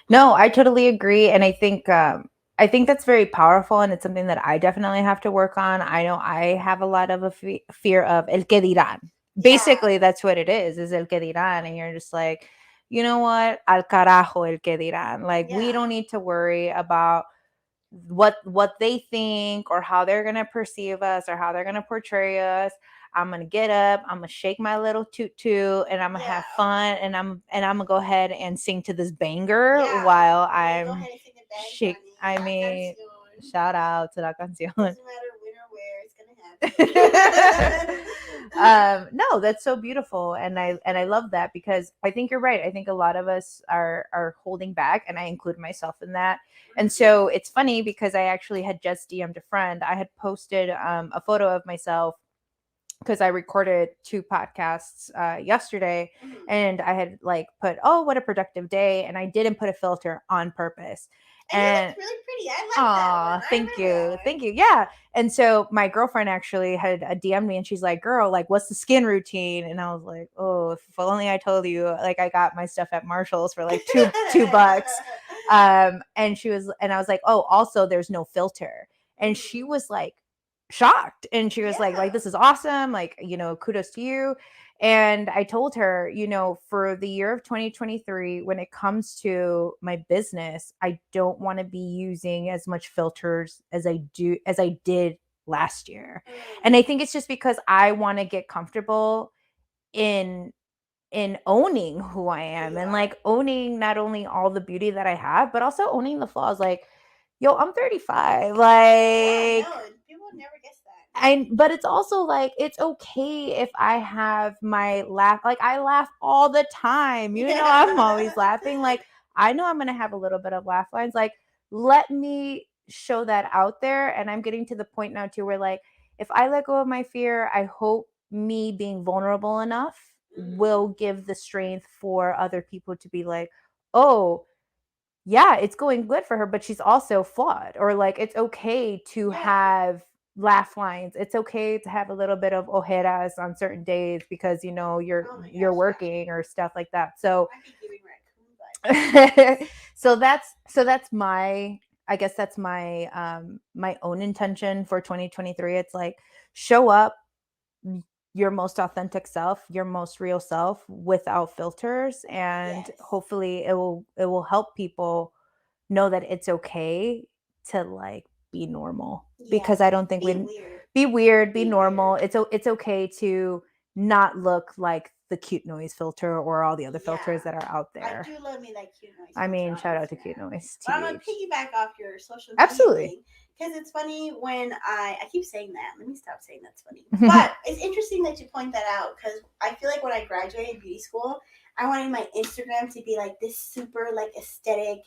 No, I totally agree, and I think that's very powerful, and it's something that I definitely have to work on. I know I have a lot of a fear of el que dirán. Yeah. Basically, that's what it is el que dirán, and you're just like, you know what, al carajo el que dirán. Like we don't Yeah. need to worry about what they think or how they're gonna perceive us or how they're gonna portray us. I'm gonna get up, I'm gonna shake my little toot toot, and I'm gonna have Yeah. fun, and I'm gonna go ahead and sing to this banger Yeah. while Go ahead I'm and sing the bang, shake. Johnny. I La mean, canción. shout out to la canción. Doesn't matter when or where, it's gonna happen. No, that's so beautiful, and I love that because I think you're right. I think a lot of us are holding back, and I include myself in that. And so it's funny because I actually had just DM'd a friend. I had posted a photo of myself because I recorded 2 podcasts yesterday, and I had like put, oh, what a productive day, and I didn't put a filter on purpose. And you And look really pretty. I like that one. thank you. Yeah. And so my girlfriend actually had DM'd me, and she's like, "Girl, like, what's the skin routine?" And I was like, "Oh, if only I told you. Like, I got my stuff at Marshall's for like $2." And I was like, "Oh, also, there's no filter." And she was like shocked, and she was like, "This is awesome. Like, kudos to you." And I told her, for the year of 2023, when it comes to my business, I don't want to be using as much filters as I did last year. And I think it's just because I want to get comfortable in owning who I am and like owning not only all the beauty that I have, but also owning the flaws. Like, yo, I'm 35. Like, yeah, no, people never guess that. but it's also like it's okay if I have my laugh. Like I laugh all the time. I'm always laughing. Like I know I'm gonna have a little bit of laugh lines. Like let me show that out there. And I'm getting to the point now too where like if I let go of my fear, I hope me being vulnerable enough will give the strength for other people to be like, oh, yeah, it's going good for her, but she's also flawed. Or like it's okay to have laugh lines. It's okay to have a little bit of ojeras on certain days because you're working or stuff like that. So I'd be giving raccoon so that's my I guess that's my own intention for 2023. It's like show up your most authentic self, your most real self without filters, and hopefully it will help people know that it's okay to like be normal because I don't think be normal. It's okay to not look like the cute noise filter or all the other filters that are out there. I do love me that cute noise. I mean, shout out to cute noise. But I'm gonna piggyback off your social media Absolutely. because it's funny when I keep saying that. Let me stop saying that's funny. But it's interesting that you point that out because I feel like when I graduated beauty school, I wanted my Instagram to be like this super like aesthetic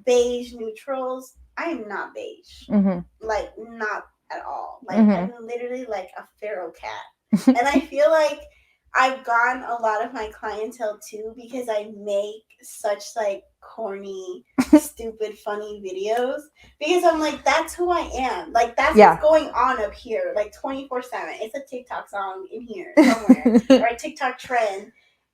beige neutrals. I am not beige. Like not at all. Like I'm literally like a feral cat. And I feel like I've gotten a lot of my clientele too because I make such like corny, stupid, funny videos because I'm like, that's who I am. Like that's what's going on up here, like 24/7. It's a TikTok song in here somewhere or a TikTok trend.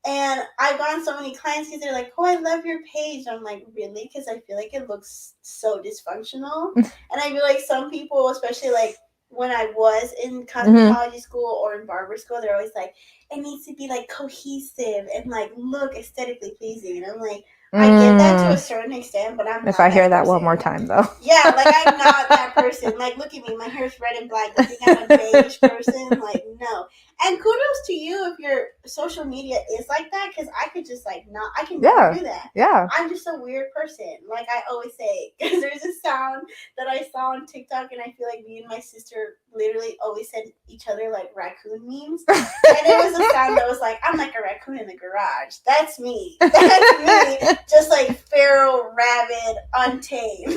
And I've gotten so many clients because they're like, "Oh, I love your page." I'm like, "Really?" Because I feel like it looks so dysfunctional. And I feel like some people, especially like when I was in cosmetology school or in barber school, they're always like, it needs to be like cohesive and like look aesthetically pleasing. And I'm like, I get that to a certain extent, but I'm not. If I hear that one more time though. Yeah, like I'm not that person. Like look at me, my hair's red and black. You think I'm a beige person? Like no. And kudos to you if your social media is like that, because I could just like not. I can never do that. Yeah. I'm just a weird person. Like I always say, because there's a sound that I saw on TikTok, and I feel like me and my sister literally always send each other like raccoon memes. And it was a sound that was like, I'm like a raccoon in the garage. That's me. That's me. Just like feral, rabid, untamed.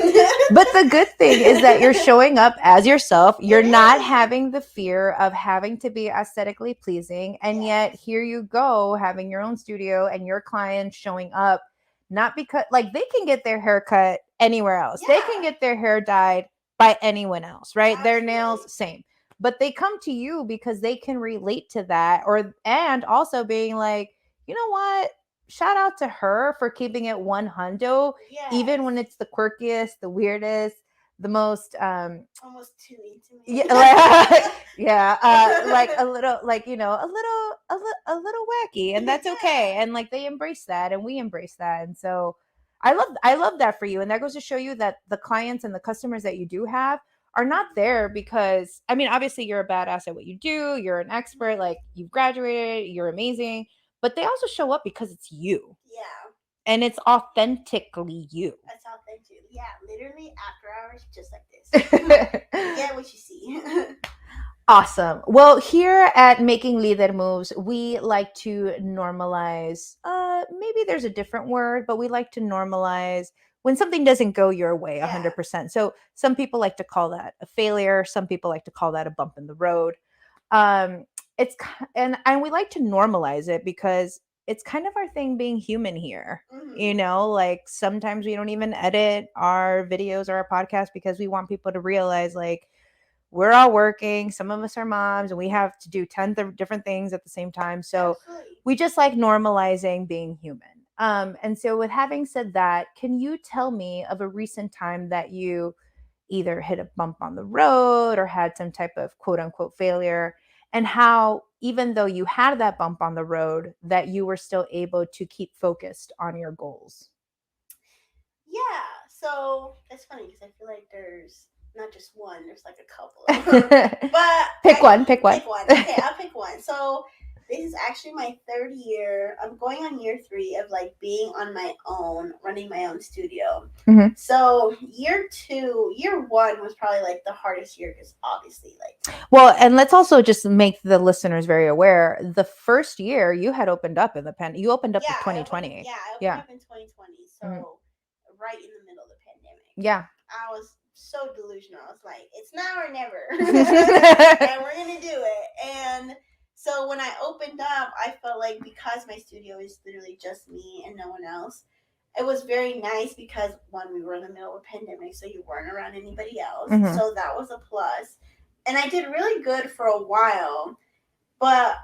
But the good thing is that you're showing up as yourself. You're It not is. having the fear of having to be aesthetically pleasing. And yet Yes. here you go, having your own studio and your clients showing up, not because like they can get their hair cut anywhere else. They can Yeah. get their hair dyed by anyone else, right? Their Absolutely. nails, same. But they come to you because they can relate to that, or and also being like, you know what? Shout out to her for keeping it one hundo, Yes. even when it's the quirkiest, the weirdest, the most almost too intimate. yeah, like, yeah, like a little, like, you know, a little wacky, and that's okay. Yeah. And like they embrace that, and we embrace that, and so I love that for you, and that goes to show you that the clients and the customers that you do have are not there because, I mean, obviously you're a badass at what you do, you're an expert, like you've graduated, you're amazing, but they also show up because it's you, Yeah. and it's authentically you. That's authentic. Yeah, literally after hours, just like this. You get what you see. Awesome. Well, here at Making Leader Moves, we like to normalize, maybe there's a different word, but we like to normalize when something doesn't go your way Yeah. 100%. So some people like to call that a failure. Some people like to call that a bump in the road. It's and we like to normalize it because it's kind of our thing being human here. You Mhm. know, like sometimes we don't even edit our videos or our podcast because we want people to realize like we're all working. Some of us are moms and we have to do tons of different things at the same time. So Absolutely. we just like normalizing being human. And so, with having said that, can you tell me of a recent time that you either hit a bump on the road or had some type of quote unquote failure, and how, even though you had that bump on the road, that you were still able to keep focused on your goals? Yeah. So it's funny because I feel like there's not just one, there's like a couple of them. But Pick one. Pick one. Okay, I'll pick one. So this is actually my third year. I'm going on year 3 of like being on my own, running my own studio. Mhm. So year 1 was probably like the hardest year because obviously like Well, and let's also just make the listeners very aware. The first year you had opened up in the you opened up in I 2020. opened Yeah. up in 2020. So Mhm. right in the middle of the pandemic. Yeah. I was so delusional. I was like, it's now or never. And we're going to do it. And so when I opened up, I felt like because my studio is literally just me and no one else, it was very nice because one, we were in the middle of a pandemic, so you weren't around anybody else. Mhm. So that was a plus. And I did really good for a while, but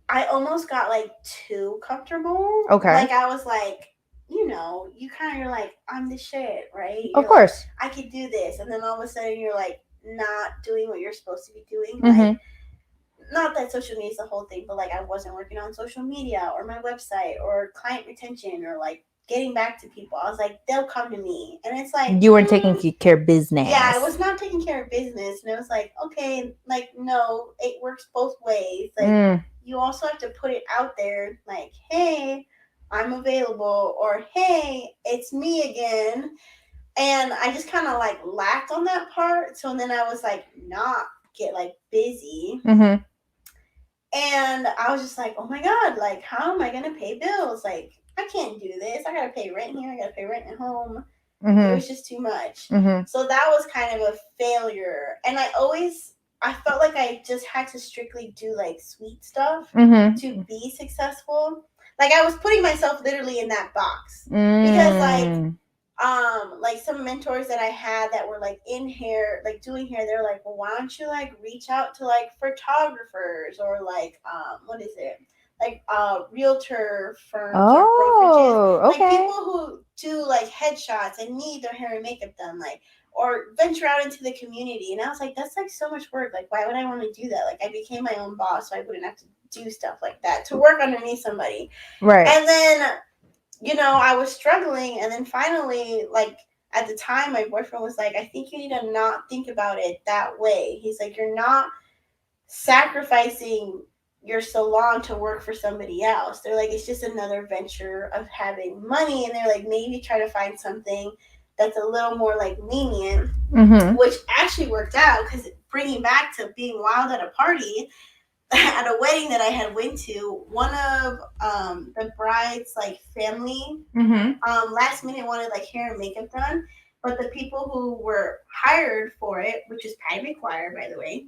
I almost got like too comfortable. Okay. Like I was like, you know, you kind of you're like, I'm the shit, right? Of You're course. like, I could do this, and then all of a sudden you're like not doing what you're supposed to be doing. Mhm. Like, not that social media is the whole thing, but like I wasn't working on social media or my website or client retention or like getting back to people. I was like, they'll come to me, and it's like You weren't taking care of business. yeah, I was not taking care of business, and it was like, okay, like no, it works both ways. Like you also have to put it out there, like, hey, I'm available, or hey, it's me again. And I just kind of like lacked on that part. So then I was like, not get like busy. Mhm. And I was just like, oh my God, like, how am I going to pay bills? Like, I can't do this. I got to pay rent here. I got to pay rent at home. It was just too much. Mhm. So that was kind of a failure. And I felt like I just had to strictly do like sweet stuff Mhm. to be successful. Like I was putting myself literally in that box. Because like some mentors that I had that were like in hair, like doing hair, they're like, well, why don't you like reach out to like photographers or like what is it? Like realtor firms or brokerages. Oh, Like okay. people who do like headshots and need their hair and makeup done, like or venture out into the community. And I was like, that's like so much work. Like, why would I want to do that? Like I became my own boss, so I wouldn't have to do stuff like that to work underneath somebody. Right. And then you know, I was struggling. And then finally, like, at the time, my boyfriend was like, I think you need to not think about it that way. He's like, you're not sacrificing your salon to work for somebody else. They're like, it's just another venture of having money. And they're like, maybe try to find something that's a little more like lenient, Mm-hmm. which actually worked out because bringing back to being wild at a party, at a wedding that I had went to, one of the bride's like family Mm-hmm. last minute wanted like hair and makeup done, but the people who were hired for it, which is Patty McGuire, by the way,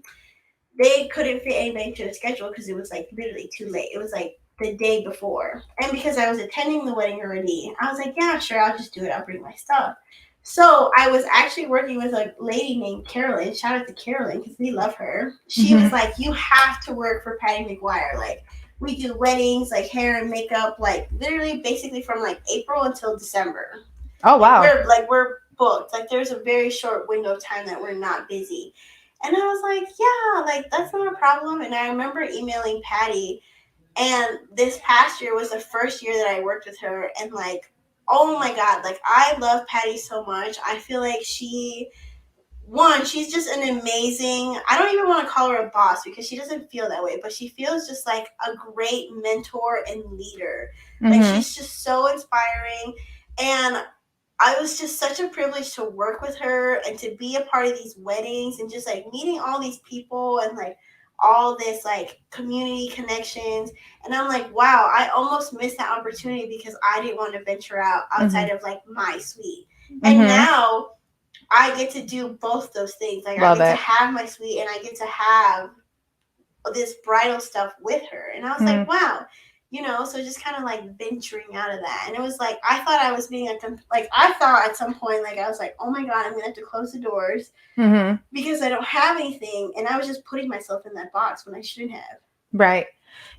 they couldn't fit anybody to the schedule because it was like literally too late. It was like the day before. And because I was attending the wedding already, I was like, yeah, sure, I'll just do it. I'll bring my stuff. So I was actually working with a lady named Carolyn. Shout out to Carolyn because we love her. She Mm-hmm. was like, you have to work for Patty McGuire. Like, we do weddings, like hair and makeup, like literally basically from like April until December. Oh, wow. We're booked. Like there's a very short window of time that we're not busy. And I was like, yeah, like that's not a problem. And I remember emailing Patty, and this past year was the first year that I worked with her, and like, oh my god, like I love Patty so much. I feel like she's just an amazing, I don't even want to call her a boss because she doesn't feel that way, but she feels just like a great mentor and leader. Like Mm-hmm. she's just so inspiring. And I was just such a privilege to work with her and to be a part of these weddings and just like meeting all these people and like all this like community connections. And I'm like, wow, I almost missed that opportunity because I didn't want to venture out outside Mm-hmm. of like my suite. And Mm-hmm. now I get to do both those things. Like I Love get to it. have my suite and I get to have this bridal stuff with her. And I was Mm-hmm. like, wow, so just kind of like venturing out of that. And it was like, I thought I was being like, I thought at some point, like, I was like, oh my God, I'm going to have to close the doors Mm-hmm. because I don't have anything. And I was just putting myself in that box when I shouldn't have. Right.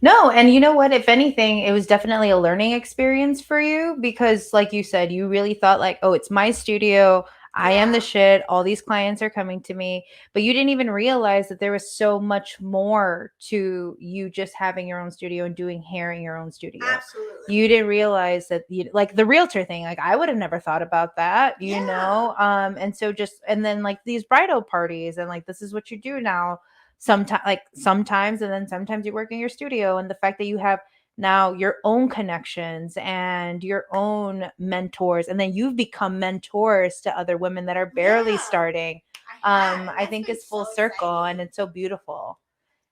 No, and you know what? If anything, it was definitely a learning experience for you because, like you said, you really thought like, "Oh, it's my studio. I am the Yeah, shit. All these clients are coming to me." But you didn't even realize that there was so much more to you just having your own studio and doing hair in your own studio. absolutely. You didn't realize that you like the realtor thing. Like I would have never thought about that, you Yeah, know. And so just and then like these bridal parties and like this is what you do now sometimes and then sometimes you work in your studio and the fact that you have now your own connections and your own mentors and then you've become mentors to other women that are barely yeah, starting. I have. And I that's think been it's full so circle and exciting. it's so beautiful,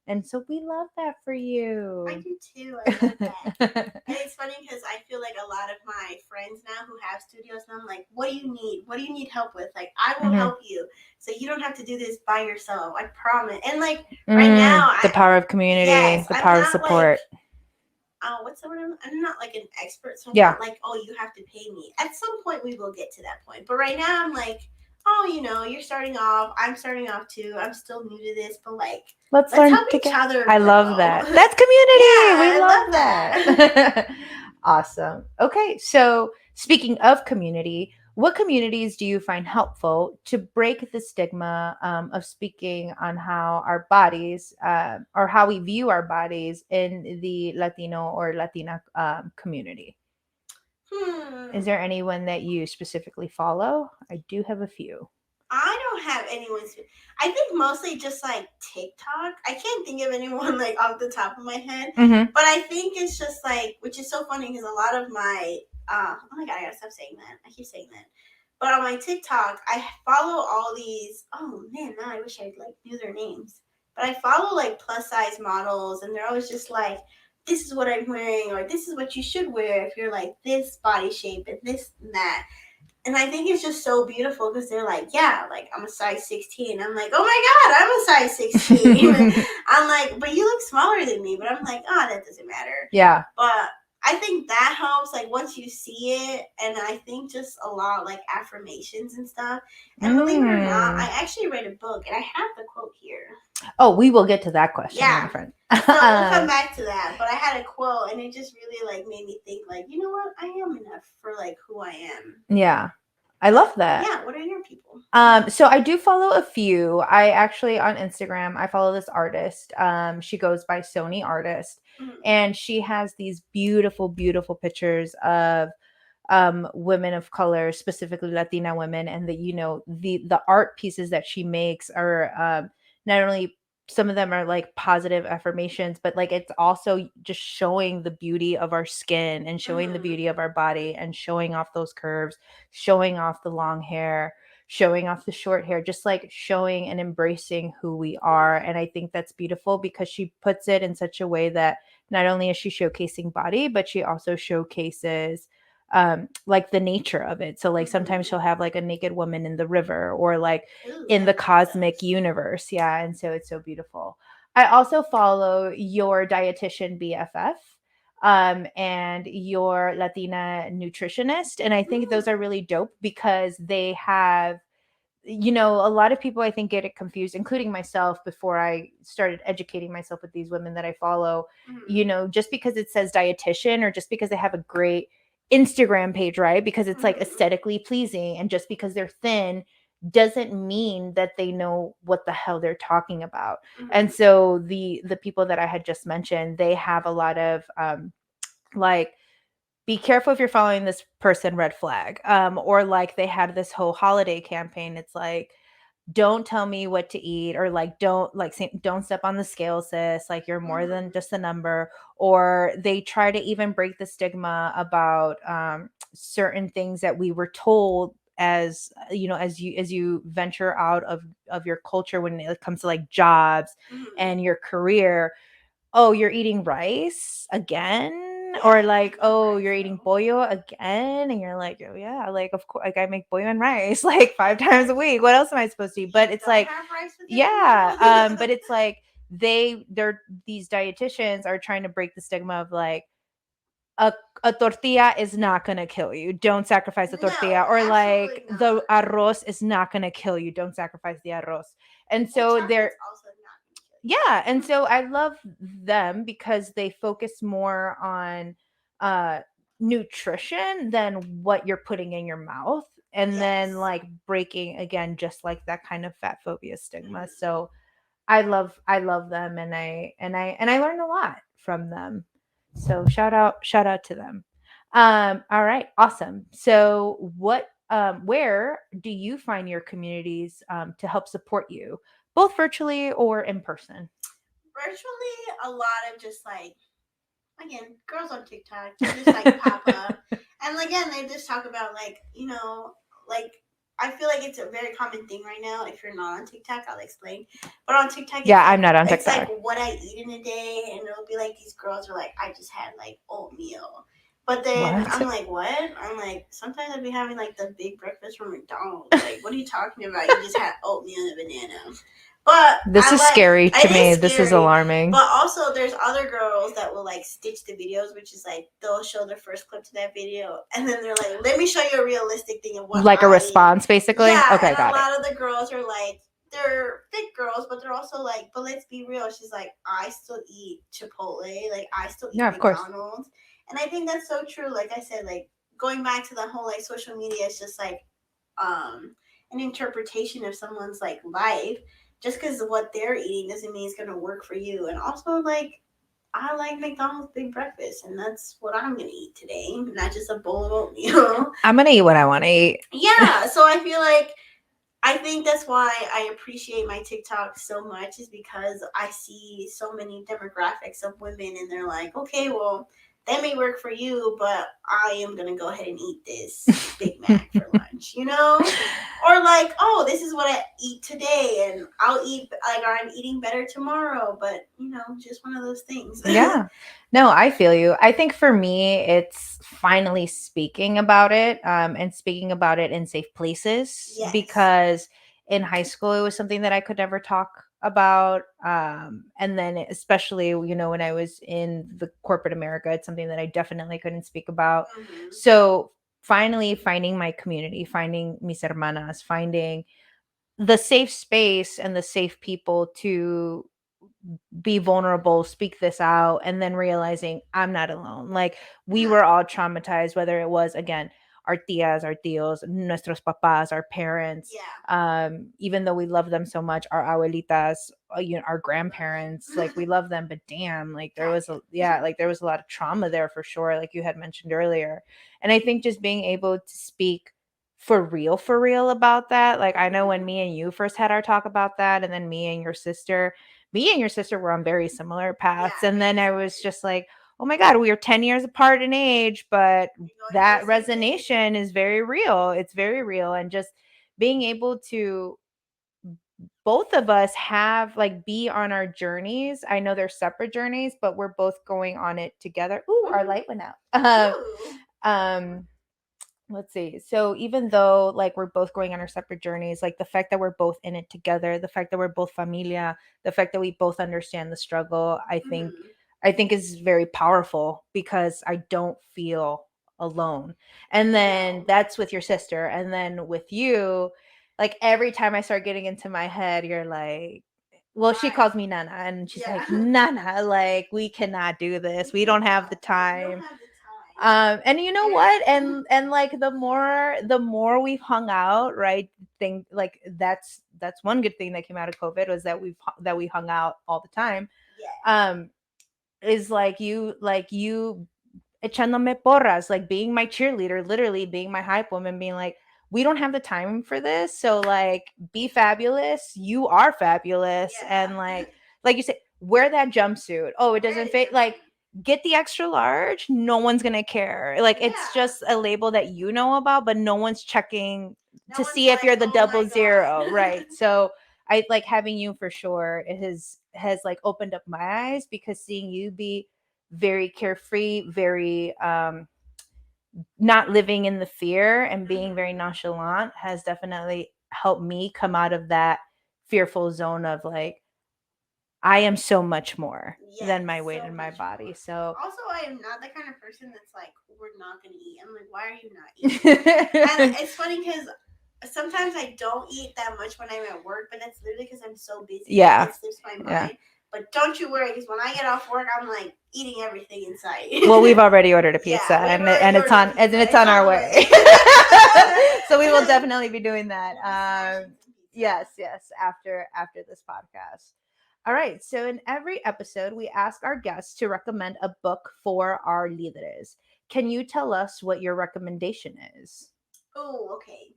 and so we love that for I you. do too. I love that. And it's funny because I feel like a lot of my friends now who have studios, and I'm like, what do you need? What do you need help with? Like, I will Mhm. help you. So you don't have to do this by yourself. I promise. And like right now, The power of community, yes, the I'm power of not like, support. what's the word? I'm not like an expert. So I'm Yeah. not like, oh, you have to pay me. At some point, we will get to that point. But right now, I'm like, oh, you're starting off. I'm starting off too. I'm still new to this, but like, Let's let's learn help each together. other I love grow. that. That's Yeah, community. We I love love that. that. Awesome. Okay, so speaking of community, what communities do you find helpful to break the stigma of speaking on how our bodies or how we view our bodies in the Latino or Latina community? Is Hmm. there anyone that you specifically follow? I do have a few. I don't have anyone. I think mostly just like TikTok. I can't think of anyone like off the top of my head, Mm-hmm. but I think it's just like, which is so funny because a lot of my, oh my god, I gotta stop saying that. I keep saying that. But on my TikTok, I follow all these. Oh man, now I wish I like knew their names. But I follow like plus size models, and they're always just like, "This is what I'm wearing," or "This is what you should wear if you're like this body shape and this and that." And I think it's just so beautiful because they're like, yeah, like I'm a size 16. I'm like, oh my God, I'm a size 16. I'm like, but you look smaller than me. But I'm like, oh, that doesn't matter. Yeah. But I think that helps, like once you see it. And I think just a lot like affirmations and stuff. And believe it or not, Mm. I actually read a book and I have the quote here. Oh, we will get to that question, my Yeah. friend. So we'll come back to that. But I had a quote and it just really like made me think like, you know what? I am enough for like who I am. Yeah. I love that. Yeah, what are your people? So I do follow a few. I actually on Instagram, I follow this artist. She goes by Sony Artist, Mm-hmm. and she has these beautiful, beautiful pictures of women of color, specifically Latina women, and the art pieces that she makes are not only some of them are like positive affirmations, but like it's also just showing the beauty of our skin and showing the beauty of our body and showing off those curves, showing off the long hair, showing off the short hair, just like showing and embracing who we are. And I think that's beautiful because she puts it in such a way that not only is she showcasing body, but she also showcases like the nature of it. So like sometimes she'll have like a naked woman in the river or like Ooh, in the cosmic universe. Yeah. And so it's so beautiful. I also follow your dietitian BFF and your Latina nutritionist. And I think those are really dope because they have, you know, a lot of people I think get it confused, including myself before I started educating myself with these women that I follow. You know, just because it says dietitian or just because they have a great Instagram page, right? Because it's like aesthetically pleasing, and just because they're thin doesn't mean that they know what the hell they're talking about. And so the people that I had just mentioned, they have a lot of like, be careful if you're following this person, red flag. Or like they had this whole holiday campaign. It's like, don't tell me what to eat, or like don't step on the scale, sis, like you're more than just a number. Or they try to even break the stigma about certain things that we were told as you know, as you venture out of your culture when it comes to like jobs and your career. Oh, you're eating rice again? Or like, oh, you're eating pollo again? And you're like, oh yeah, like of course, like I make pollo and rice like 5 times a week. What else am I supposed to eat? But it's like, yeah, but it's like they're these dietitians are trying to break the stigma of like a a tortilla is not gonna kill you. Don't sacrifice the tortilla. Or like the arroz is not gonna kill you. Don't sacrifice the arroz. And so they're, yeah, and so I love them because they focus more on uh nutrition than what you're putting in your mouth, and then like breaking again just like that kind of fat phobia stigma. So I love them, and I learn a lot from them. So shout out to them. All right, awesome. So where do you find your communities to help support you, both virtually or in person? Virtually, a lot of just like, again, girls on TikTok, they just like pop up. And again, they just talk about like, like I feel like it's a very common thing right now. If you're not on TikTok, I'll explain. But on TikTok, Yeah, I'm not on it's TikTok. like what I eat in a day, and it'll be like these girls are like, I just had like oatmeal. But then What? I'm like, what? I'm like, sometimes I'd be having like the big breakfast from McDonald's. Like, what are you talking about? You just had oatmeal and a banana. But This is scary to me. This is alarming. But also, there's other girls that will like stitch the videos, which is like they'll show their first clip to that video, and then they're like, "Let me show you a realistic thing of what." Like a response, basically. Yeah, Okay, and got a it. lot of the girls are like, they're thick girls, but they're also like, but let's be real. She's like, I still eat Chipotle, like I still eat Yeah, of course. McDonald's, and I think that's so true. Like I said, like going back to the whole like social media is just like an interpretation of someone's like life. Just because what they're eating doesn't mean it's gonna work for you. And also, like, I like McDonald's big breakfast, and that's what I'm gonna eat today, not just a bowl of oatmeal. I'm gonna eat what I want to eat. Yeah, so I feel like I think that's why I appreciate my TikTok so much, is because I see so many demographics of women, and they're like, okay, well, that may work for you, but I am gonna go ahead and eat this Big Mac for lunch, or like, oh, this is what I eat today, and I'll eat like, or I'm eating better tomorrow, but just one of those things. Yeah. No, I feel you. I think for me, it's finally speaking about it, and speaking about it in safe places. Yes. Because in high school, it was something that I could never talk about. And then, especially, when I was in the corporate America, it's something that I definitely couldn't speak about. So finally finding my community, finding mis hermanas, finding the safe space and the safe people to be vulnerable, speak this out, and then realizing I'm not alone. Like, we were all traumatized, whether it was, again, our tias, our tios, nuestros papás, our parents. Even though we love them so much, our abuelitas, our grandparents, like we love them, but damn, like there was there was a lot of trauma there for sure, like you had mentioned earlier. And I think just being able to speak for real about that. Like, I know when me and you first had our talk about that, and then me and your sister, me and your sister were on very similar paths. Yeah, And then I was just like, oh my God, we are 10 years apart in age, but that resonation is very real. It's very real. And just being able to both of us have like be on our journeys. I know they're separate journeys, but we're both going on it together. Ooh, our light went out. Um, let's see. So even though like we're both going on our separate journeys, like the fact that we're both in it together, the fact that we're both familia, the fact that we both understand the struggle, I think is very powerful because I don't feel alone. And then that's with your sister. And then with you, like every time I start getting into my head, you're like, well, she calls me Nana and she's like, Nana, like we cannot do this. We don't have the time. And you know what? And like the more we've hung out, right? Thing like that's one good thing that came out of COVID was that we hung out all the time. Is like you echándome porras, like being my cheerleader, literally being my hype woman, being like, we don't have the time for this. So like be fabulous. You are fabulous. And like you said, wear that jumpsuit. Oh, it doesn't fit. Like get the extra large. No one's gonna care. Like it's just a label that you know about, but no one's checking to see if you're the 00, right? So I like having you for sure. It has like opened up my eyes because seeing you be very carefree, very not living in the fear and being very nonchalant has definitely helped me come out of that fearful zone of like I am so much more than my weight in my body. So also, I am not the kind of person that's like, we're not gonna eat. I'm like, why are you not eating? And it's funny because sometimes I don't eat that much when I'm at work, but that's literally because I'm so busy. Yeah, it slips my mind. But don't you worry, because when I get off work, I'm like eating everything inside. Well, we've already ordered a pizza, and it's on our way. So we will definitely be doing that. Yes, after this podcast. All right. So in every episode, we ask our guests to recommend a book for our líderes. Can you tell us what your recommendation is? Oh, okay.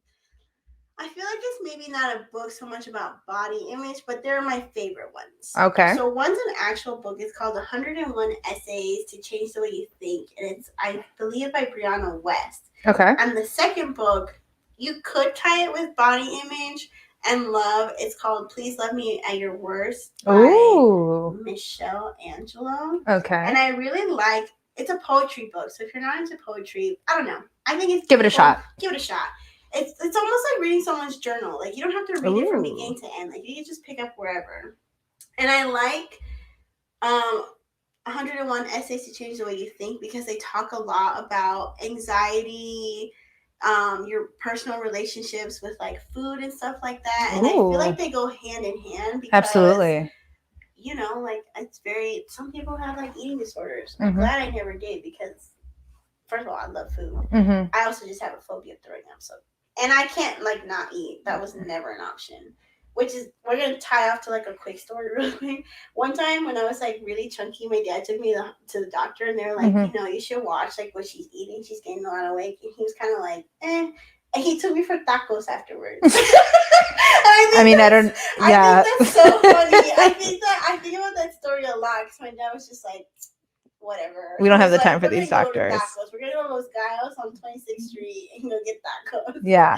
I feel like it's maybe not a book so much about body image, but they're my favorite ones. Okay. So one's an actual book. It's called 101 Essays to Change the Way You Think. And it's, I believe, by Brianna West. Okay. And the second book, you could tie it with body image and love. It's called Please Love Me at Your Worst by Michelle Angelo. Okay. And I really like, it's a poetry book. So if you're not into poetry, I don't know. I think it's Give it a shot. Give it a shot. It's almost like reading someone's journal. Like, you don't have to read it from beginning to end. Like, you can just pick up wherever. And I like 101 Essays to Change the Way You Think because they talk a lot about anxiety, your personal relationships with like food and stuff like that. And I feel like they go hand in hand because absolutely, you know, like it's very, some people have like eating disorders. I'm glad I never did because first of all, I love food. I also just have a phobia of throwing up. So, and I can't like not eat. That was never an option. Which is, we're gonna tie off to like a quick story real quick. One time when I was like really chunky, my dad took me to the doctor, and they were like, you know, you should watch like what she's eating. She's gaining a lot of weight, and he was kind of like, eh. And he took me for tacos afterwards. I think that's so funny. I think about that story a lot because my dad was just like, whatever. We don't have the time for these doctors. We're going to go to Los Gallos on 26th Street and go get tacos. Yeah.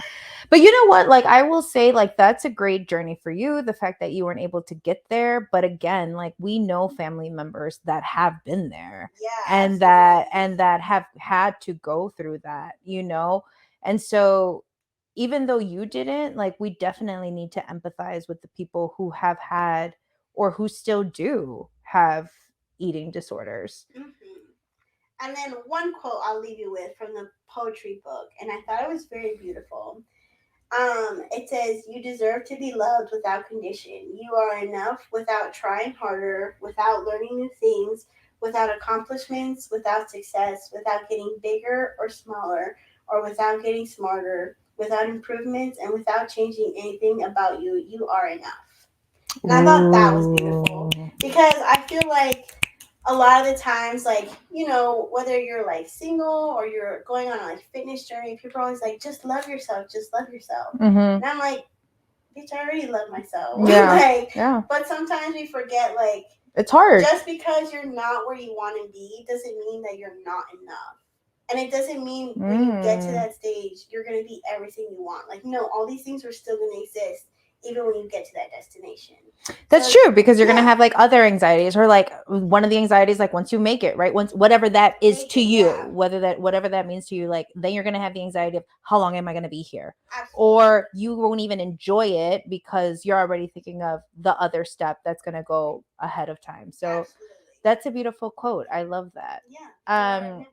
But you know what? Like, I will say, like, that's a great journey for you. The fact that you weren't able to get there. But again, like, we know family members that have been there. Yeah. And that have had to go through that, you know? And so even though you didn't, like, we definitely need to empathize with the people who have had or who still do have eating disorders. And then one quote I'll leave you with from the poetry book, and I thought it was very beautiful. It says, you deserve to be loved without condition. You are enough without trying harder, without learning new things, without accomplishments, without success, without getting bigger or smaller, or without getting smarter, without improvements, and without changing anything about you. You are enough. And I thought that was beautiful because I feel like a lot of the times, like, you know, whether you're like single or you're going on a like fitness journey, people are always like, just love yourself, just love yourself. And I'm like, bitch, I already love myself. Yeah. But sometimes we forget, like, it's hard. just because you're not where you want to be doesn't mean that you're not enough. And it doesn't mean when you get to that stage, you're going to be everything you want. Like, no, all these things are still going to exist even when you get to that destination. That's true, because you're going to have like other anxieties, or like one of the anxieties, like once you make it, right? Once, whatever that is to you, whatever that means to you, like then you're going to have the anxiety of how long am I going to be here? Absolutely. Or you won't even enjoy it because you're already thinking of the other step that's going to go ahead of time. So Absolutely. that's a beautiful quote. I love that. Yeah.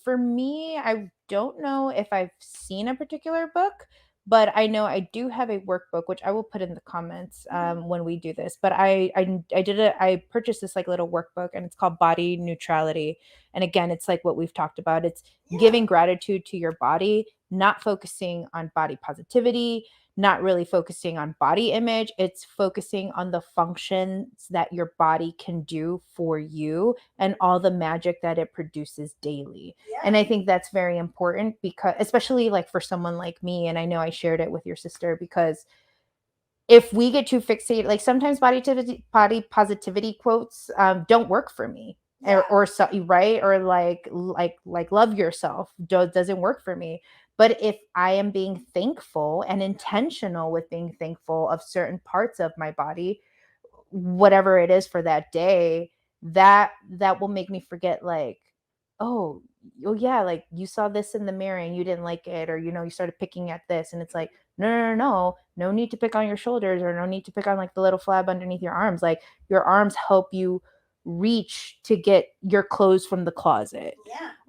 For me, I don't know if I've seen a particular book, but I know I do have a workbook, which I will put in the comments when we do this. But I purchased this like little workbook, and it's called Body Neutrality. And again, it's like what we've talked about. It's giving gratitude to your body, not focusing on body positivity, not really focusing on body image. It's focusing on the functions that your body can do for you and all the magic that it produces daily. And I think that's very important, because especially like for someone like me, and I know I shared it with your sister, because if we get too fixated, like sometimes body positivity quotes don't work for me. Or so, right? Or like love yourself doesn't work for me. But if I am being thankful and intentional with being thankful of certain parts of my body, whatever it is for that day, that will make me forget, like, oh yeah, like you saw this in the mirror and you didn't like it, or you started picking at this, and it's like, no need to pick on your shoulders, or no need to pick on like the little flab underneath your arms. Like, your arms help you reach to get your clothes from the closet,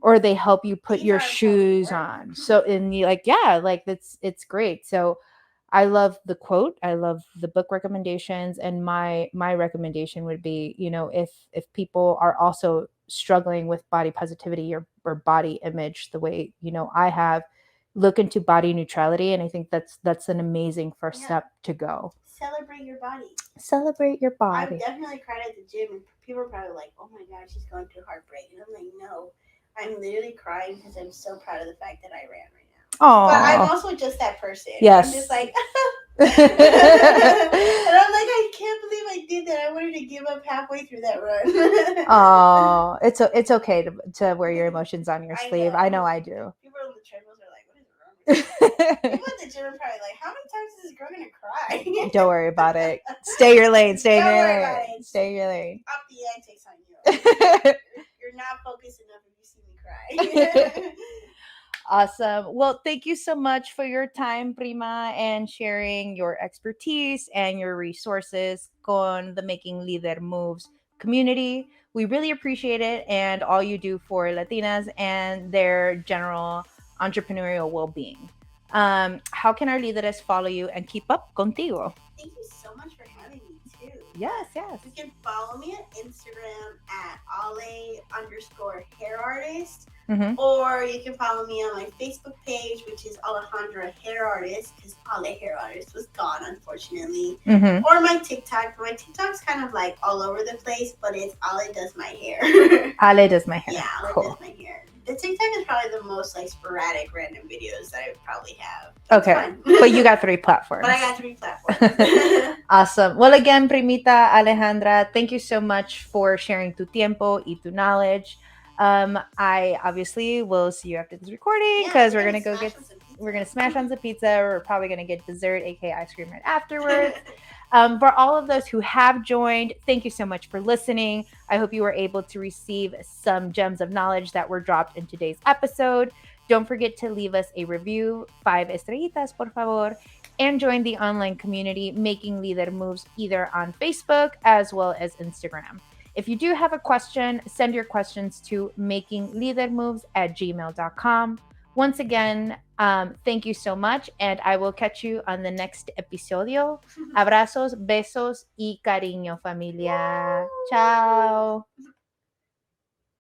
or they help you put your shoes on. So, and you like, yeah, like it's great. So I love the quote. I love the book recommendations, and my recommendation would be, if people are also struggling with body positivity or body image the way I have, look into body neutrality, and I think that's an amazing first step to go. Celebrate your body. Celebrate your body. I've definitely cried at the gym, and people are probably like, "Oh my God, she's going through heartbreak," and I'm like, "No, I'm literally crying because I'm so proud of the fact that I ran right now." Aww. But I'm also just that person. Yes. I'm just like, and I'm like, I can't believe I did that. I wanted to give up halfway through that run. Oh, it's okay to wear your emotions on your sleeve. I know I do. People on the treadmills are like, what is wrong with you? People at the gym are probably like, how many times is this girl gonna cry? Don't worry about it. Stay your lane. Stay in your lane. Stay in your lane. Up the antics on you. You're not focused enough if you see me cry. Awesome. Well, thank you so much for your time, Prima, and sharing your expertise and your resources con the Making Leader Moves community. We really appreciate it, and all you do for Latinas and their general entrepreneurial well-being. How can our líderes follow you and keep up contigo? Thank you so much for having me too. Yes. You can follow me on Instagram at Ale_hairartist. Mm-hmm. Or you can follow me on my Facebook page, which is Alejandra Hair Artist, because Ale Hair Artist was gone, unfortunately. Mm-hmm. Or my TikTok. My TikTok's kind of like all over the place, but it's Ale Does My Hair. Ale Does My Hair. Yeah, Ale Does My Hair. The TikTok is probably the most like sporadic random videos that I probably have. Okay, but you got 3 platforms. But I got 3 platforms. Awesome. Well, again, Primita, Alejandra, thank you so much for sharing tu tiempo y tu knowledge. I obviously will see you after this recording, because we're gonna smash on some pizza. We're probably gonna get dessert, aka ice cream, right afterwards. For all of those who have joined, thank you so much for listening. I hope you were able to receive some gems of knowledge that were dropped in today's episode. Don't forget to leave us a review, 5 estrellitas, por favor, and join the online community Making Leader Moves, either on Facebook as well as Instagram. If you do have a question, send your questions to makingleadermoves@gmail.com. Once again, thank you so much, and I will catch you on the next episodio. Abrazos, besos y cariño, familia. Ciao.